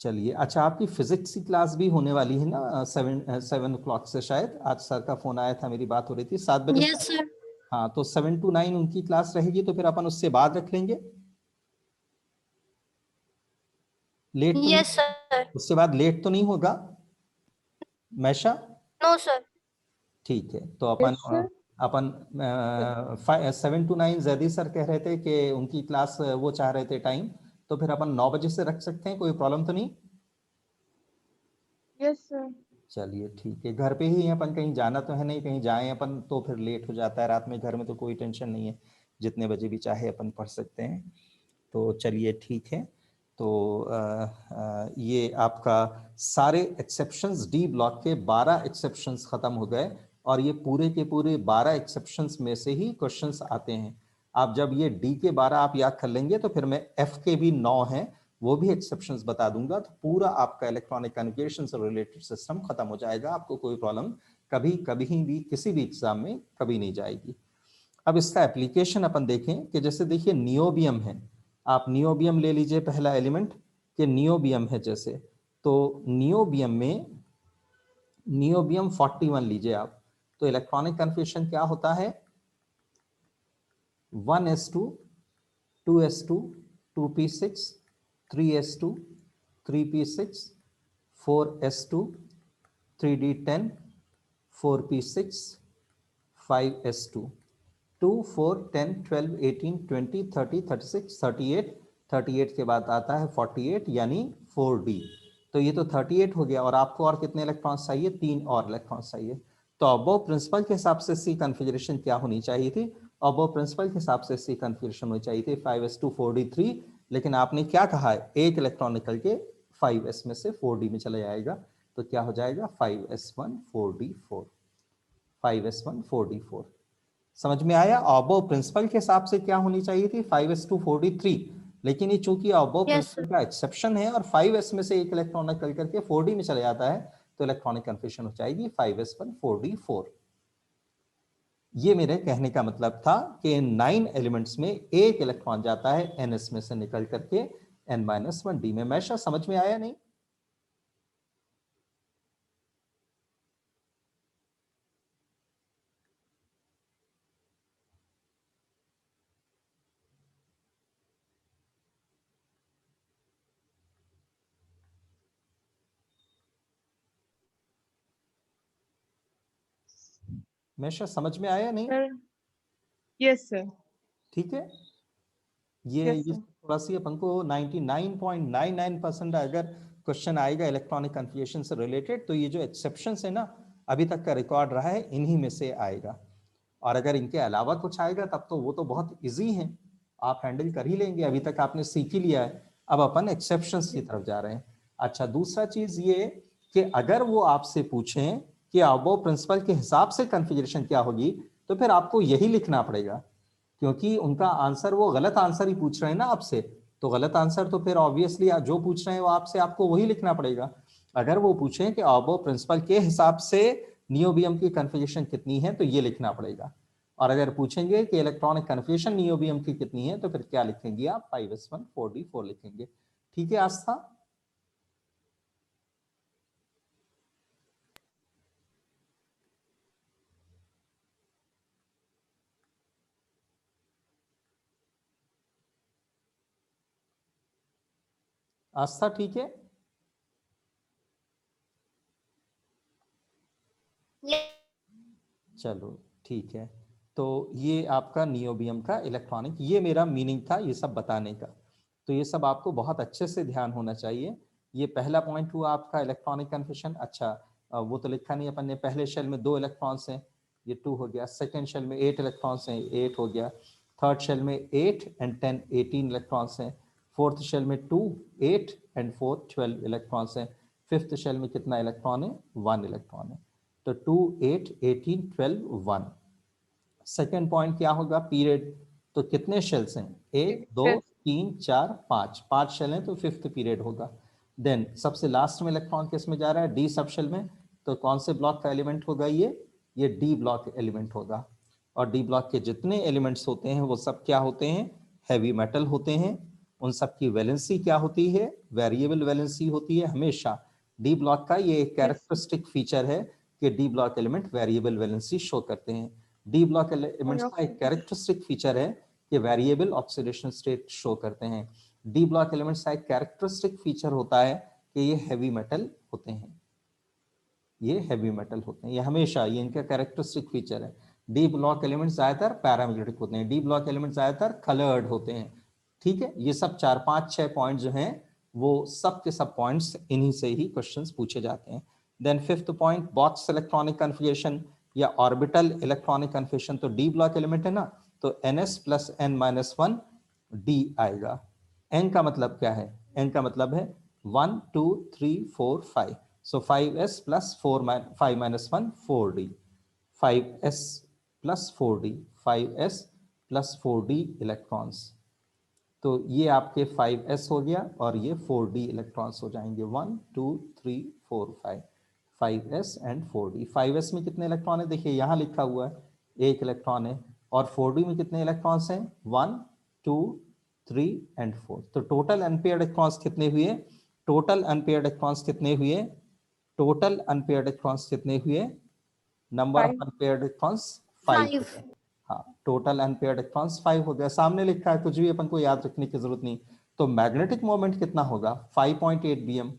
चलिए। अच्छा, आपकी फिजिक्स की क्लास भी होने वाली है ना 7 o'clock से, शायद आज सर का फोन आया था, मेरी बात हो रही थी 7 बजे। Yes sir. हाँ, तो 7 to 9 उनकी क्लास रहेगी, तो फिर अपन उससे बाद रख लेंगे। लेट तो यस नहीं, सर। उससे बाद लेट तो नहीं होगा मैशा? No sir. ठीक है, तो Yes, sir. Upon 7 to 9 Zaidi sir कह रहे थे कि उनकी क्लास वो चाह रहे थे टाइम, तो फिर अपन 9 बजे से रख सकते हैं, कोई प्रॉब्लम तो नहीं? Yes, sir. चलिए ठीक है, घर पे ही हैं अपन, कहीं जाना तो है नहीं, कहीं जाएं अपन तो फिर लेट हो जाता है रात में। घर में तो कोई टेंशन नहीं है, जितने बजे भी चाहे अपन पढ़ सकते हैं। तो चलिए ठीक है, तो ये आपका सारे एक्सेप्शंस, डी ब्लॉक के 12 एक्सेप्शंस खत्म हो गए, और ये पूरे के पूरे 12 एक्सेप्शंस में से ही क्वेश्चंस आते हैं। आप जब ये डी के 12 आप याद कर लेंगे, तो फिर मैं एफ के भी 9 हैं, वो भी एक्सेप्शंस बता दूंगा, तो पूरा आपका इलेक्ट्रॉनिक कम्युनिकेशन से रिलेटेड सिस्टम खत्म हो जाएगा। आपको कोई प्रॉब्लम कभी भी किसी भी एग्जाम में कभी नहीं जाएगी। अब इसका एप्लीकेशन अपन देखें कि जैसे देखिए नियोबियम है, आप नियोबियम ले लीजिए पहला एलिमेंट, कि नियोबियम है जैसे, तो नियोबियम में नियोबियम 41 लीजिए आप, तो इलेक्ट्रॉनिक कन्फर्मेशन क्या होता है, 1s2 2s2 2p6 3s2 3p6 4s2 3d10 4p6 5s2 2 4 10 12 18 20 30 36 38 38 के बाद आता है 48 यानी 4d। तो ये तो 38 हो गया, और आपको और कितने इलेक्ट्रॉन्स चाहिए, 3 और इलेक्ट्रॉन्स चाहिए। तो अबव प्रिंसिपल के हिसाब से सी कन्फिगरेशन क्या होनी चाहिए थी, अबव प्रिंसिपल के हिसाब से सी कन्फिगरेशन होनी चाहिए थी 5s2 4d3, लेकिन आपने क्या कहा है, एक इलेक्ट्रॉन निकल के 5s में से 4d में चला जाएगा, तो क्या हो जाएगा 5s1 4d4, 5s1 4d4। समझ में आया? ऑबो प्रिंसिपल के हिसाब से क्या होनी चाहिए थी 5s2 4d3, लेकिन ये चूंकि ऑबो Yes, प्रिंसिपल का एक्सेप्शन है और 5s में से एक इलेक्ट्रॉन निकल करके 4d में चला जाता है, तो इलेक्ट्रॉनिक कन्फिग्रेशन हो जाएगी 5s1 4d4। ये मेरे कहने का मतलब था कि 9 एलिमेंट्स में एक इलेक्ट्रॉन जाता है ns में से निकल करके n-1d में। मैशा समझ में आया नहीं? मैशा समझ में आया नहीं? Sir yes sir. ठीक है, ये थोड़ा सी अपन को 99.99% अगर क्वेश्चन आएगा इलेक्ट्रॉनिक कन्फिग्रेशन से रिलेटेड, तो ये जो एक्सेप्शंस है ना अभी तक का रिकॉर्ड रहा है, इन्हीं में से आएगा। और अगर इनके अलावा कुछ आएगा तब तो वो तो बहुत इजी है, आप हैंडल कर ही लेंगे, अभी तक आपने सीख ही लिया है। अब अपन एक्सेप्शंस की तरफ जा रहे हैं। अच्छा, दूसरा चीज ये कि अगर वो आपसे पूछें कि अबो प्रिंसिपल के हिसाब से कन्फिग्रेशन क्या होगी, तो फिर आपको यही लिखना पड़ेगा, क्योंकि उनका आंसर वो गलत आंसर ही पूछ रहे हैं ना आपसे, तो गलत आंसर तो फिर ऑब्वियसली जो पूछ रहे हैं वो आपसे आपको वही लिखना पड़ेगा। अगर वो पूछें कि ऑबो प्रिंसिपल के हिसाब से नियोबियम की कन्फिग्रेशन कितनी है, तो ये लिखना पड़ेगा। और अगर पूछेंगे कि इलेक्ट्रॉनिक कन्फिग्रेशन नियोबियम की कितनी है, तो फिर क्या लिखेंगे आप 5s1 4d4 लिखेंगे। ठीक है आस्था? आस्था ठीक है? चलो ठीक है, तो ये आपका नियोबियम का इलेक्ट्रॉनिक, ये मेरा मीनिंग था ये सब बताने का। तो ये सब आपको बहुत अच्छे से ध्यान होना चाहिए। ये पहला पॉइंट हुआ आपका इलेक्ट्रॉनिक कन्फिग्रेशन। अच्छा, वो तो लिखा नहीं अपन ने, पहले शेल में 2 इलेक्ट्रॉन्स हैं, ये 2 हो गया। सेकेंड शेल में 8 इलेक्ट्रॉन्स हैं, 8 हो गया। थर्ड शेल में 8 एंड 10 18 इलेक्ट्रॉन्स हैं। फोर्थ शेल में 2 8 एंड 4 12 इलेक्ट्रॉन्स हैं। फिफ्थ शेल में कितना इलेक्ट्रॉन है? 1 इलेक्ट्रॉन है। तो 2 8 18 12 1। सेकेंड पॉइंट क्या होगा? पीरियड। तो कितने शेल्स हैं? 1 2 3 4 5, 5 शेल हैं, तो फिफ्थ पीरियड होगा। देन सबसे लास्ट में इलेक्ट्रॉन किस में जा रहा है? डी सब शेल में। तो कौन से ब्लॉक का एलिमेंट होगा ये डी ब्लॉक एलिमेंट होगा। और डी ब्लॉक के जितने एलिमेंट्स होते हैं वो सब क्या होते हैं? हैवी मेटल होते हैं। उन सब की वैलेंसी क्या होती है? वेरिएबल वैलेंसी होती है हमेशा। डी ब्लॉक का ये एक कैरेक्टरिस्टिक फीचर है कि D block element variable valency show करते हैं। डी ब्लॉक एलिमेंट्स का एक कैरेक्टरिस्टिक फीचर है कि वेरिएबल ऑक्सीडेशन स्टेट शो करते हैं। डी ब्लॉक एलिमेंट्स का एक कैरेक्टरिस्टिक फीचर होता है कि ये हैवी मेटल होते हैं, ये हैवी मेटल होते हैं, ये हमेशा ये इनका कैरेक्टरिस्टिक फीचर है। डी ब्लॉक एलिमेंट्स ज्यादातर पैरामैग्नेटिक होते हैं, डी ब्लॉक एलिमेंट्स ज्यादातर कलर्ड होते हैं। ठीक है, ये सब 4 5 6 पॉइंट जो हैं वो सब के सब पॉइंट्स इन्हीं से ही क्वेश्चंस पूछे जाते हैं। Then fifth point, box electronic configuration या ऑर्बिटल इलेक्ट्रॉनिक कन्फिग्रेशन। तो डी ब्लॉक एलिमेंट है ना, तो ns + n-1 d आएगा। n का मतलब क्या है? n का मतलब है 1 2 3 4 5। So 5s plus 5 minus 1 4d, 5s plus 4d, 5s plus 4d electrons. तो ये आपके 5s हो गया और ये 4d इलेक्ट्रॉन्स हो जाएंगे। 1 2 3 4 5, 5s एंड 4d। 5s में कितने इलेक्ट्रॉन है? देखिए यहाँ लिखा हुआ है 1 इलेक्ट्रॉन है। और 4d में कितने इलेक्ट्रॉन्स हैं? 1 2 3 एंड 4। तो टोटल अनपेयर्ड इलेक्ट्रॉन्स कितने हुए? टोटल अनपेयर्ड इलेक्ट्रॉन्स कितने हुए? टोटल अनपेयर्ड इलेक्ट्रॉन्स कितने हुए? नंबर ऑफ अनपेयर्ड इलेक्ट्रॉन्स 5 हो 5. गए। हाँ, टोटल अनपेयर्ड इलेक्ट्रॉन्स 5 हो गया। सामने लिखा है, कुछ भी अपन को याद रखने की जरूरत नहीं। तो मैग्नेटिक मोमेंट कितना होगा? 5.8 bm,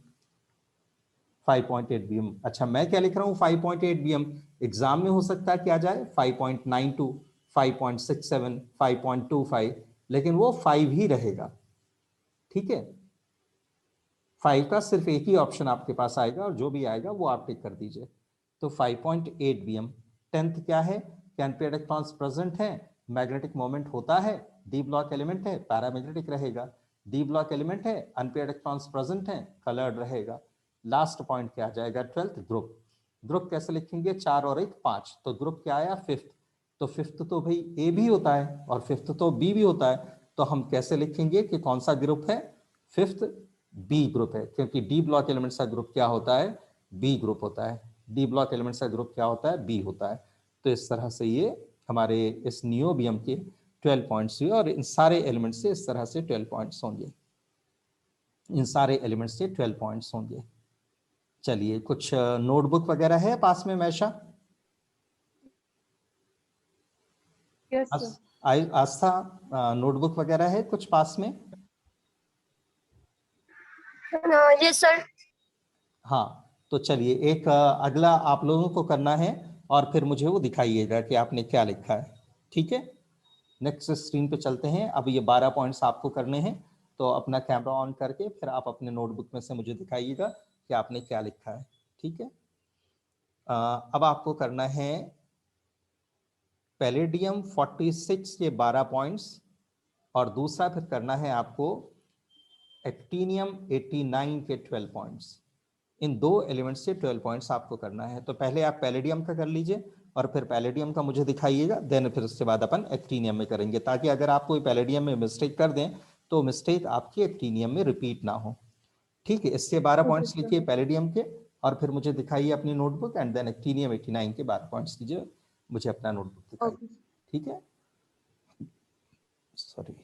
5.8 bm। अच्छा, मैं क्या लिख रहा हूँ? 5.8 bm। एग्जाम में हो सकता है क्या जाए 5.92, 5.67, 5.25, लेकिन वो 5 ही रहेगा। ठीक है, 5 का सिर्फ एक ही ऑप्शन आपके पास आएगा और जो भी आएगा वो आप टिक कर दीजिए। तो 5.8 bm। 10th क्या है? अनपेयर्ड इलेक्ट्रॉन्स प्रेजेंट है, मैग्नेटिक मोमेंट होता है, डी ब्लॉक एलिमेंट है, पैरामैग्नेटिक रहेगा। डी ब्लॉक एलिमेंट है, अनपेयर्ड इलेक्ट्रॉन्स प्रेजेंट है, कलर्ड रहेगा। लास्ट पॉइंट क्या आ जाएगा, 12th ग्रुप। ग्रुप कैसे लिखेंगे, 4 और 1 5, तो ग्रुप क्या आया, 5th। तो 5th तो भाई ए भी होता है और 5th तो बी भी होता है, तो हम कैसे लिखेंगे कि कौन सा ग्रुप है, 5th बी ग्रुप है, क्योंकि डी ब्लॉक एलिमेंट्स का ग्रुप क्या होता है, बी ग्रुप होता है। डी ब्लॉक एलिमेंट्स का ग्रुप क्या होता है, बी होता है। तो इस तरह से ये हमारे इस नियोबियम के 12 पॉइंट्स हुए और इन सारे एलिमेंट्स से इस तरह से 12 पॉइंट्स होंगे, इन सारे एलिमेंट्स से 12 पॉइंट्स होंगे। चलिए, कुछ नोटबुक वगैरह है पास में Maisha? Yes sir. Aastha, notebook वगैरह है कुछ पास में? Yes sir. हाँ, तो चलिए एक अगला आप लोगों को करना है और फिर मुझे वो दिखाइएगा कि आपने क्या लिखा है, ठीक है। नेक्स्ट स्क्रीन पे चलते हैं। अब ये 12 पॉइंट्स आपको करने हैं, तो अपना कैमरा ऑन करके फिर आप अपने नोटबुक में से मुझे दिखाइएगा कि आपने क्या लिखा है, ठीक है। अब आपको करना है पैलेडियम 46 के 12 पॉइंट्स और दूसरा फिर करना है आपको एक्टिनियम 89 के 12 पॉइंट्स। इन दो एलिमेंट्स से 12 पॉइंट्स आपको करना है। तो पहले आप पैलेडियम का कर लीजिए और फिर पैलेडियम का मुझे दिखाइएगा, देन फिर उसके बाद अपन एक्टिनियम में करेंगे, ताकि अगर आप कोई पैलेडियम में मिस्टेक कर दें तो मिस्टेक आपकी एक्टिनियम में रिपीट ना हो, ठीक है। इससे 12 ओके पॉइंट्स लिखिए सर। पैलेडियम के और फिर मुझे दिखाइए अपनी नोटबुक, एंड देन एक्टिनियम 89 के 12 पॉइंट्स कीजिए, मुझे अपना नोटबुक दिखाइए, ओके। ठीक है। सॉरी,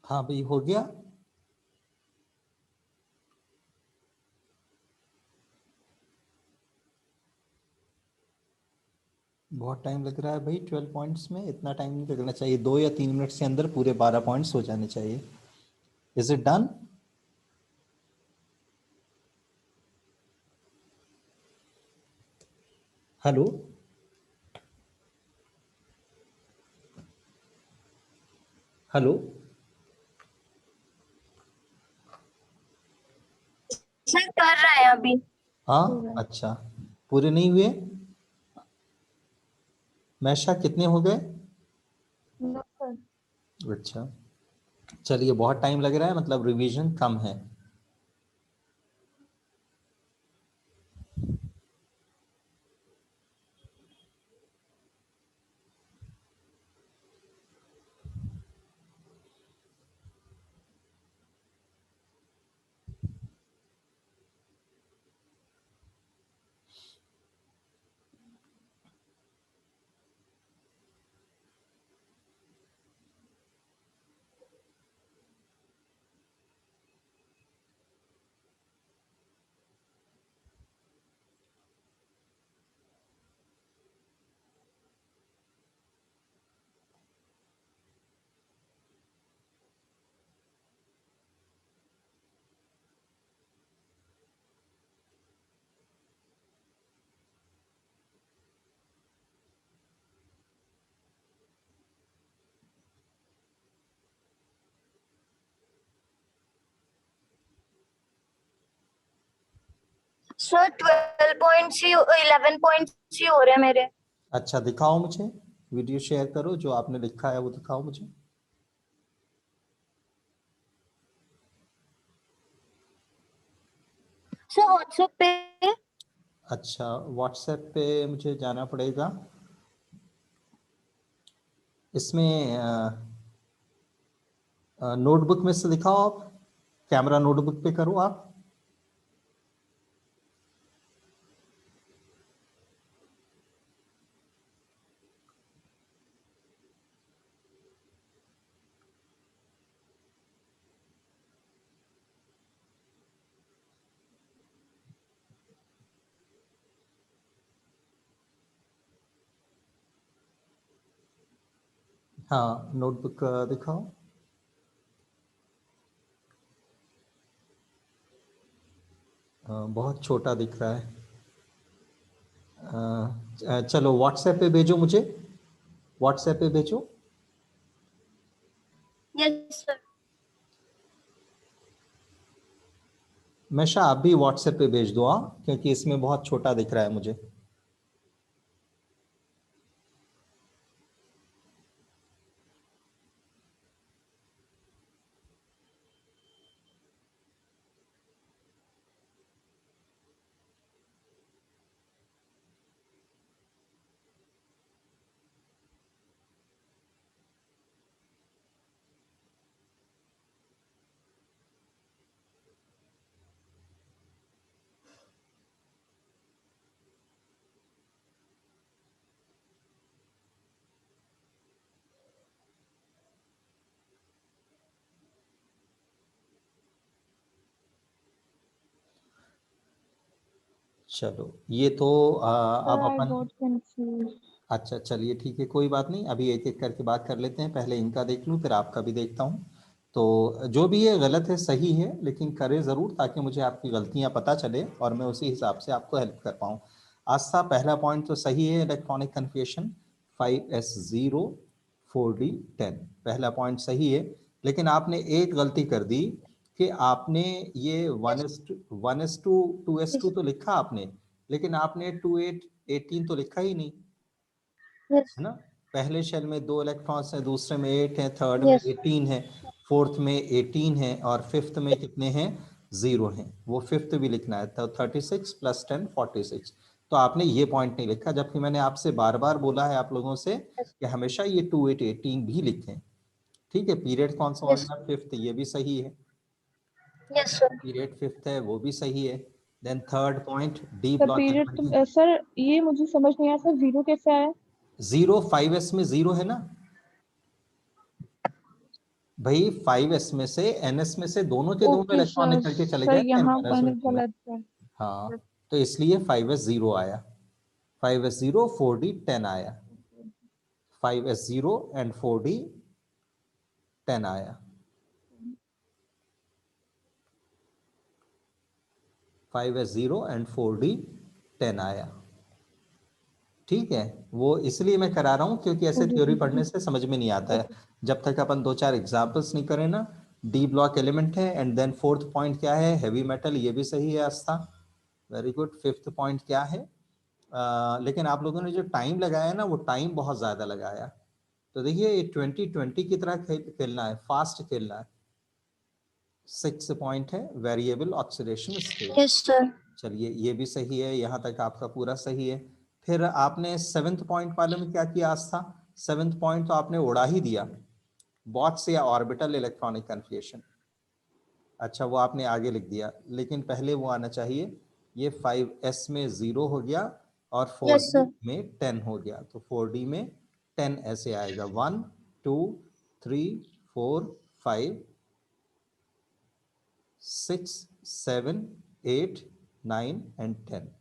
हाँ भाई, हो गया। बहुत टाइम लग रहा है भाई 12 पॉइंट्स में, इतना टाइम नहीं लगना चाहिए। 2 या 3 मिनट के अंदर पूरे 12 पॉइंट्स हो जाने चाहिए। Is it done? Hello, hello. Sir कर रहा है अभी। हाँ अच्छा, पूरे नहीं हुए? मैशा कितने हो गए? No sir. अच्छा, चलिए, बहुत टाइम लग रहा है, मतलब रिवीजन कम है। सर 12 पॉइंट्स ही 11 पॉइंट्स ही हो रहे हैं मेरे। अच्छा, दिखाओ मुझे, वीडियो शेयर करो, जो आपने लिखा है वो दिखाओ मुझे। सर व्हाट्सएप पे। अच्छा, व्हाट्सएप पे मुझे जाना पड़ेगा। इसमें नोटबुक में से दिखाओ आप, कैमरा नोटबुक पे करो आप। हाँ, नोटबुक दिखाओ। बहुत छोटा दिख रहा है। चलो व्हाट्सएप पे भेजो मुझे, व्हाट्सएप पे भेजो। Yes sir. मैशा आप भी व्हाट्सएप पे भेज दो, हाँ, क्योंकि इसमें बहुत छोटा दिख रहा है मुझे। चलो, ये तो अब sir I upon, got confuse. अच्छा चलिए ठीक है, कोई बात नहीं, अभी एक एक करके बात कर लेते हैं। पहले इनका देख लूँ, फिर आपका भी देखता हूँ। तो जो भी है गलत है सही है, लेकिन करें ज़रूर, ताकि मुझे आपकी गलतियाँ पता चले और मैं उसी हिसाब से आपको हेल्प कर पाऊँ। आस्था, पहला पॉइंट तो सही है, इलेक्ट्रॉनिक कन्फेशन 5S0 4D10, पहला पॉइंट सही है। लेकिन आपने एक गलती कर दी कि आपने ये 1:2 तो लिखा आपने, लेकिन आपने 2:8:18 तो लिखा ही नहीं, यस है ना। पहले शेल में 2 इलेक्ट्रॉन्स हैं, दूसरे में 8 है, थर्ड में यस 18 है, फोर्थ में 18 है, और फिफ्थ में कितने हैं? 0 हैं। वो फिफ्थ भी लिखना है, तो 36 + 10 46। तो आपने ये पॉइंट नहीं लिखा, जबकि मैंने आपसे बार बार बोला है आप लोगों से कि हमेशा ये 2:8:18 भी लिखें। ठीक है, पीरियड कौन सा हो यस गया? फिफ्थ, ये भी सही है। Yes sir. पीरियड फिफ्थ है, वो भी सही है। Then third point, D sir block period element. Sir ये मुझे समझ नहीं आया सर, जीरो कैसे आया? 0 5S में 0 है ना। भाई 5s में से ns में से दोनों के दोनों ओके इलेक्ट्रॉन सर, निकल के चले सर गए n यहाँ माइनस मैंने 1 में। गलत कर। हाँ, तो इसलिए 5s 0 आया, 5s 0, 4d 10 आया, 5s 0 एंड 4d 10 आया। 5s 0 एंड 4d 10 आया। ठीक है, वो इसलिए मैं करा रहा हूं क्योंकि ऐसे थ्योरी पढ़ने से समझ में नहीं आता है जब तक अपन 2-4 एग्जांपल्स नहीं करें ना। डी ब्लॉक एलिमेंट है, एंड देन फोर्थ पॉइंट क्या है, हैवी मेटल, ये भी सही है आस्था, वेरी गुड। फिफ्थ पॉइंट क्या है, लेकिन आप लोगों ने जो टाइम लगाया ना वो टाइम बहुत ज्यादा लगाया। तो देखिए ये 2020 की तरह खेलना है, फास्ट खेलना है। 6 पॉइंट है, variable oxidation state. Yes sir. चलिए ये भी सही है, यहाँ तक आपका पूरा सही है। फिर आपने 7th पॉइंट वाले में क्या किया आस्था, 7th पॉइंट तो आपने उड़ा ही दिया, बॉक्स या ऑर्बिटल इलेक्ट्रॉनिक कन्फ्यूजन। अच्छा वो आपने आगे लिख दिया, लेकिन पहले वो आना चाहिए, ये 5s में 0 हो गया और यस 4d सर। में 10 हो गया, तो 4d में 10 ऐसे आएगा, 1 2 3 4 5 6 7 8 9 एंड 10।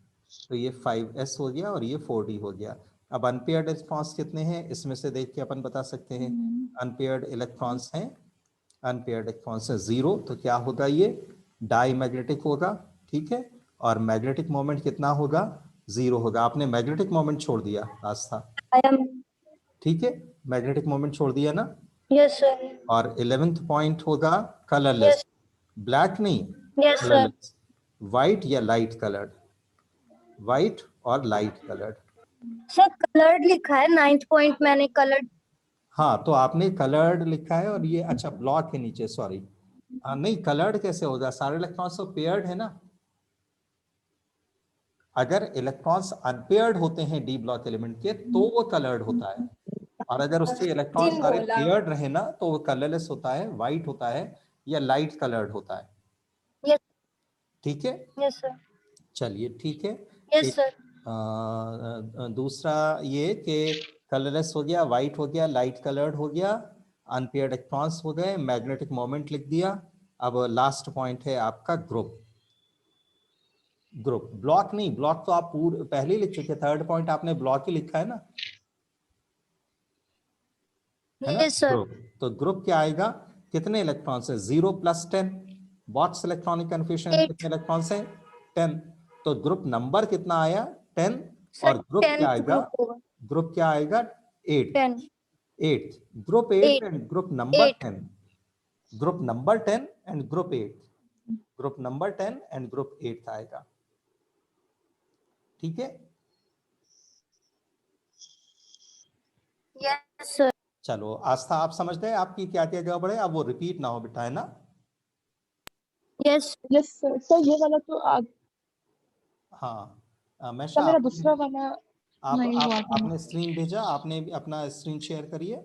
तो ये 5s हो गया और ये 4d हो गया। अब अनपेयर्ड इलेक्ट्रॉन्स कितने हैं इसमें से देख के अपन बता सकते हैं। अनपेयर्ड इलेक्ट्रॉन्स हैं, अनपेयर्ड इलेक्ट्रॉन्स है 0, तो क्या होगा, ये डाई मैग्नेटिक होगा। ठीक है, और मैग्नेटिक मोमेंट कितना होगा, 0 होगा। आपने मैग्नेटिक मोमेंट छोड़ दिया आस्था, आई एम। ठीक है, मैग्नेटिक मोमेंट छोड़ दिया ना। Yes sir. और 11th पॉइंट होगा कलरलेस, यस। ब्लैक नहीं, यस सर। कलरलेस, व्हाइट या लाइट कलर्ड, व्हाइट और लाइट कलर्ड। सर कलर्ड लिखा है, 9th पॉइंट मैंने कलर्ड। हाँ तो आपने कलर्ड लिखा है और ये अच्छा ब्लॉक के नीचे, सॉरी। नहीं कलर्ड कैसे होगा, सारे इलेक्ट्रॉन्स तो पेयर्ड है ना। अगर इलेक्ट्रॉन्स अनपेयर्ड होते हैं डी ब्लॉक एलिमेंट के तो वो कलर्ड होता है, और अगर उसके इलेक्ट्रॉन जिन सारे बोला। पेयर्ड रहे ना तो वो कलरलेस होता है, व्हाइट होता है या लाइट कलर्ड होता है। यस। ठीक है, यस सर। चलिए ठीक है। यस एक सर। दूसरा ये कि कलरलेस हो गया, व्हाइट हो गया, लाइट कलर्ड हो गया, अनपेयर्ड इलेक्ट्रॉन्स हो गए, मैग्नेटिक मोमेंट लिख दिया। अब लास्ट पॉइंट है आपका ग्रुप, ग्रुप, ब्लॉक नहीं, ब्लॉक तो आप पूरे पहले ही लिख चुके, थर्ड पॉइंट आपने ब्लॉक ही लिखा है ना, है ना। Yes sir. ग्रुप, तो ग्रुप क्या आएगा, कितने इलेक्ट्रॉन्स है, 0 + 10, बॉक्स इलेक्ट्रॉनिक कन्फ्यूजन 8 कितने इलेक्ट्रॉन्स है, 10। तो ग्रुप नंबर कितना आया, 10, सर। और ग्रुप क्या 10th आएगा, ग्रुप होगा। ग्रुप क्या आएगा, 8, 10। 8, group 8 8। And group number 8। 10, group number 10 and group 8, group number 10 and group 8 आएगा। ठीक है, यस सर। चलो आस्था आप समझ गए आपकी क्या क्या गड़बड़ है, अब वो रिपीट ना हो बेटा, है ना। यस। यस सर, सर ये वाला तो हाँ मैशा, सर मेरा दूसरा वाला नहीं हुआ था। आपने स्क्रीन भेजा, आपने भी अपना स्क्रीन शेयर करिए,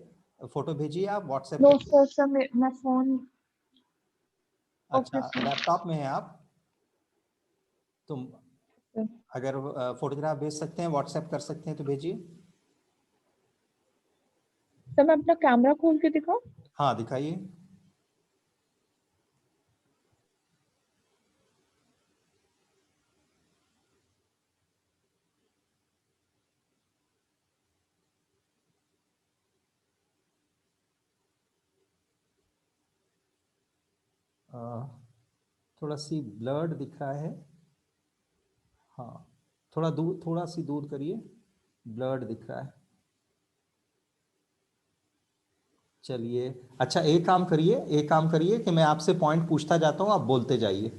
फोटो भेजिए आप व्हाट्सएप नो पे। सर, सर मैं फोन। अच्छा ओके सर। लैपटॉप में है आप, तुम सर अगर फोटोग्राफ भेज सकते हैं, व्हाट्सएप कर सकते हैं तो भेजिए। सर, मैं अपना कैमरा खोल के दिखाऊं? हाँ दिखाइए। थोड़ा सी ब्लर्ड दिख रहा है, हाँ थोड़ा दूर, थोड़ा सी दूर करिए, ब्लर्ड दिख रहा है। चलिए अच्छा एक काम करिए, एक काम करिए कि मैं आपसे पॉइंट पूछता जाता हूँ, आप बोलते जाइए।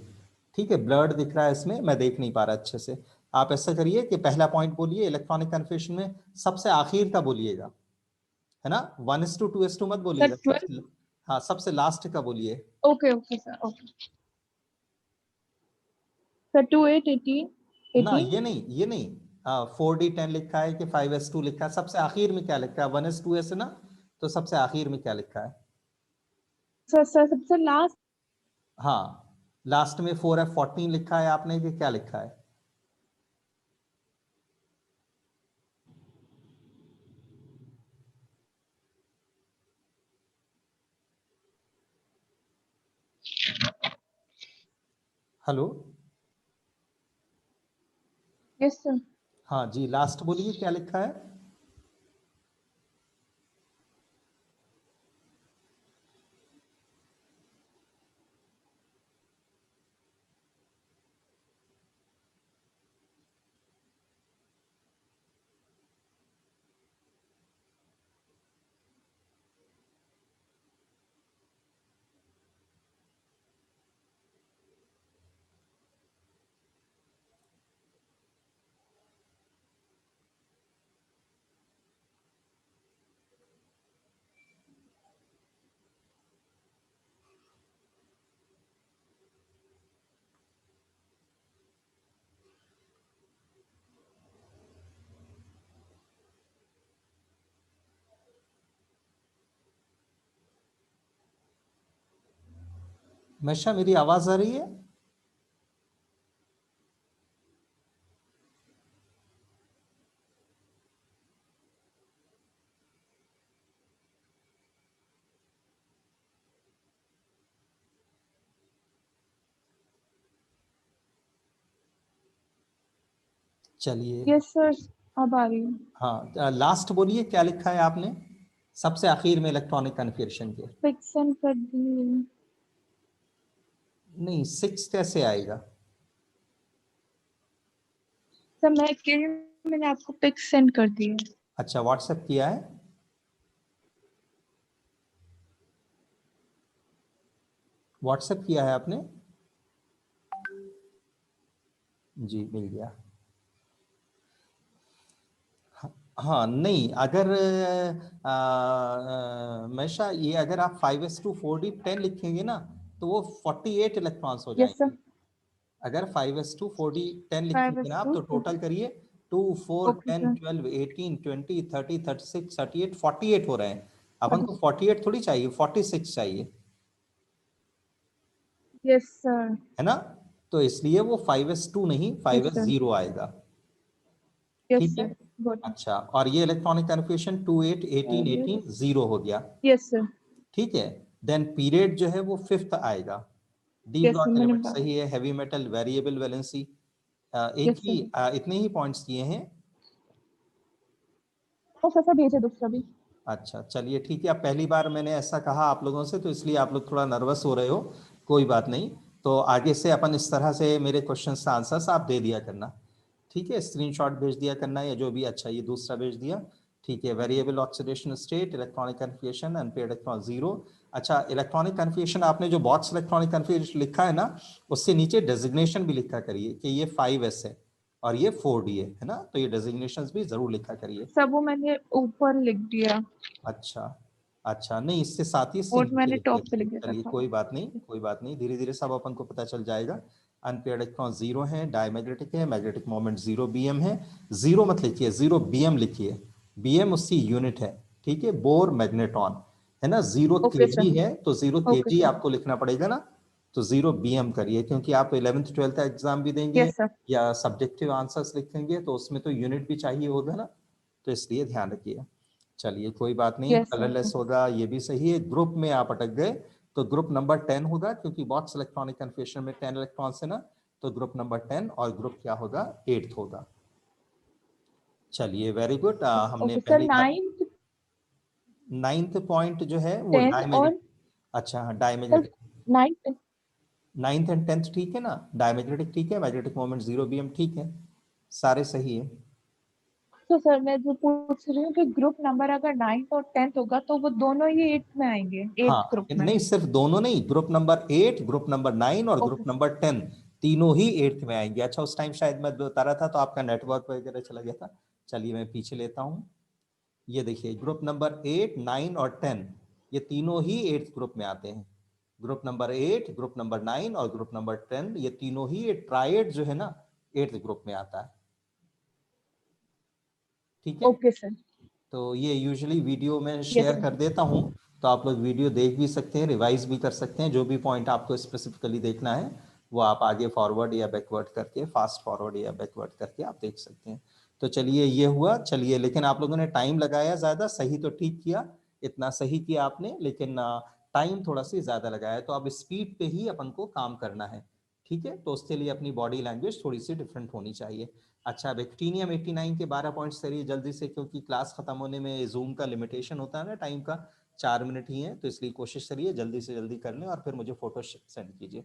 ठीक है, ब्लर्ड दिख रहा है इसमें, मैं देख नहीं पा रहा अच्छे से। आप ऐसा करिए कि पहला पॉइंट बोलिए इलेक्ट्रॉनिक कन्फर्मेशन में, सबसे आखिर का बोलिएगा, है ना, 1:2:2 मत सर बोलिएगा, 12। सबसे हाँ सबसे लास्ट का बोलिए। Okay okay sir, okay sir. 2 8 18 ना 18। ये नहीं, ये नहीं, 4D10 लिखा है कि 5s2 लिखा है, सबसे आखिर में क्या लिखा है, 1s2s है ना, तो सबसे आखिर में क्या लिखा है। सर सर सबसे लास्ट। हाँ लास्ट में 4f14 लिखा है आपने कि क्या लिखा है। Hello, yes sir. हाँ जी, लास्ट बोलिए क्या लिखा है। महेशा, मेरी आवाज आ रही है। चलिए, यस सर, अब आ रही हूँ। हाँ, लास्ट बोलिए क्या लिखा है आपने सबसे आखिर में इलेक्ट्रॉनिक कन्फिग्रेशन के। फिक्सन कर दी। नहीं, 6 कैसे आएगा। सर मैं एक्चुअली मैंने आपको पिक सेंड कर दी है। अच्छा, व्हाट्सएप किया है। व्हाट्सएप किया है आपने। जी, मिल गया। हाँ, नहीं, अगर महेशा, ये अगर आप 5s2 4d10 लिखेंगे ना तो वो 48 इलेक्ट्रॉन्स हो यस जाएंगे। सर। अगर 5s2 4d10 लिखेंगे ना आप 5s2। तो टोटल करिए 2 4 ओके 10 सर। 12 18 20 30 36 38 48 हो रहे हैं। अपन को 40। 48 थोड़ी चाहिए, 46 चाहिए, यस सर। है ना। तो इसलिए वो 5s2 नहीं यस सर। 5s0 आएगा। यस ठीक है। सर। गुड। अच्छा, और ये इलेक्ट्रॉनिक कन्फिग्रेशन 2 8 18 18 0 हो गया। Yes sir. ठीक है। देन पीरियड जो है वो 5th आएगा। डी यस सर, ब्लॉक मैंने एलिमेंट सही है। हैवी मेटल, वेरिएबल वैलेंसी, एक यस ही सर। इतने ही पॉइंट्स किए हैं। तो सर भेजे दूसरा भी। अच्छा, चलिए ठीक है। अब पहली बार मैंने ऐसा कहा आप लोगों से तो इसलिए आप लोग थोड़ा नर्वस हो रहे हो, कोई बात नहीं। तो आगे से अपन इस तरह से मेरे क्वेश्चंस का आंसर्स आप दे दिया करना। ठीक है, स्क्रीनशॉट भेज दिया करना या जो भी। अच्छा, ये दूसरा भेज दिया। ठीक है, variable oxidation state, electronic configuration, unpaired electron 0। अच्छा, इलेक्ट्रॉनिक कन्फिग्रेशन आपने जो बॉक्स इलेक्ट्रॉनिक कन्फिग्रेशन लिखा है ना, उससे नीचे डेजिग्नेशन भी लिखा करिए कि ये 5s है और ये 4d है ना। तो ये डेजिग्नेशंस भी जरूर लिखा करिए। सब वो मैंने ऊपर लिख दिया अच्छा, अच्छा, नहीं, इससे साथ ही इससे और नीचे मैंने लिखिए। टॉप पे लिख दिया था चलिए, सारा। कोई बात नहीं, कोई बात नहीं, धीरे धीरे सब अपन को पता चल जाएगा। अनपेयर्ड इलेक्ट्रॉन 0 है, डायमैग्नेटिक है, मैग्नेटिक मोमेंट 0 bm है। 0 मत लिखिए, 0 bm लिखिए। bm उसकी यूनिट है। ठीक है, बोर मैग्नेटॉन है ना। 0 ओके kg सर। है तो 0 ओके kg सर। आपको लिखना पड़ेगा ना। तो 0 bm करिए, क्योंकि आप 11th 12th एग्जाम भी देंगे यस सर। या सब्जेक्टिव आंसर्स लिखेंगे तो उसमें तो यूनिट भी चाहिए होगा ना। तो इसलिए ध्यान रखिए। चलिए, कोई बात नहीं, यस कलरलेस सर। होगा ये भी सही है। ग्रुप में आप अटक गए तो ग्रुप नंबर 10 होगा, क्योंकि बॉक्स इलेक्ट्रॉनिक कन्फिग्रेशन में 10 इलेक्ट्रॉन्स है ना। तो ग्रुप नंबर 10 और ग्रुप क्या होगा, 8th होगा। चलिए, वेरी गुड। हमने ओके सर। पहली बार 9th 9th पॉइंट जो है वो 10th और डायमैग्नेटिक। अच्छा, हाँ, sir diamagnetic. 9th। 9th and 10th ठीक है ना। डायमैग्नेटिक ठीक है, मैग्नेटिक मोमेंट 0 bm ठीक है, सारे सही है। तो सर मैं जो पूछ रही हूँ कि ग्रुप नंबर अगर 9th और 10th होगा तो वो दोनों ही 8th में आएंगे, 8th हाँ, ग्रुप में। नहीं, सिर्फ दोनों नहीं, ग्रुप नंबर 8, ग्रुप नंबर 9 और ओके ग्रुप सर। नंबर 10 तीनों ही 8th में आएंगे। अच्छा, उस टाइम शायद मैं बता रहा था तो आपका नेटवर्क वगैरह चला गया था। चलिए, मैं पीछे लेता हूँ। ये देखिए, ग्रुप नंबर 8 9 और 10 ये तीनों ही 8th ग्रुप में आते हैं। ग्रुप नंबर 8, ग्रुप नंबर 9 और ग्रुप नंबर 10 ये तीनों ही ट्राइड जो है ना 8th ग्रुप में आता है। ठीक है। Okay sir. तो ये यूजुअली वीडियो में यस शेयर सर। कर देता हूँ, तो आप लोग वीडियो देख भी सकते हैं, रिवाइज भी कर सकते हैं। जो भी पॉइंट आपको स्पेसिफिकली देखना है वो आप आगे फॉरवर्ड या बैकवर्ड करके, फास्ट फॉरवर्ड या बैकवर्ड करके आप देख सकते हैं। तो चलिए, ये हुआ। चलिए, लेकिन आप लोगों ने टाइम लगाया ज़्यादा, सही तो ठीक किया, इतना सही किया आपने, लेकिन टाइम थोड़ा सी ज़्यादा लगाया। तो अब स्पीड पे ही अपन को काम करना है। ठीक है, तो उसके लिए अपनी बॉडी लैंग्वेज थोड़ी सी डिफरेंट होनी चाहिए। अच्छा, अब एक्टिनियम 89 के 12 पॉइंट्स करिए जल्दी से, क्योंकि क्लास खत्म होने में जूम का लिमिटेशन होता है ना टाइम का, 4 मिनट ही है, तो इसलिए कोशिश करिए जल्दी से जल्दी कर लें और फिर मुझे फोटो सेंड कीजिए।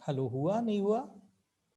हेलो, हुआ नहीं हुआ?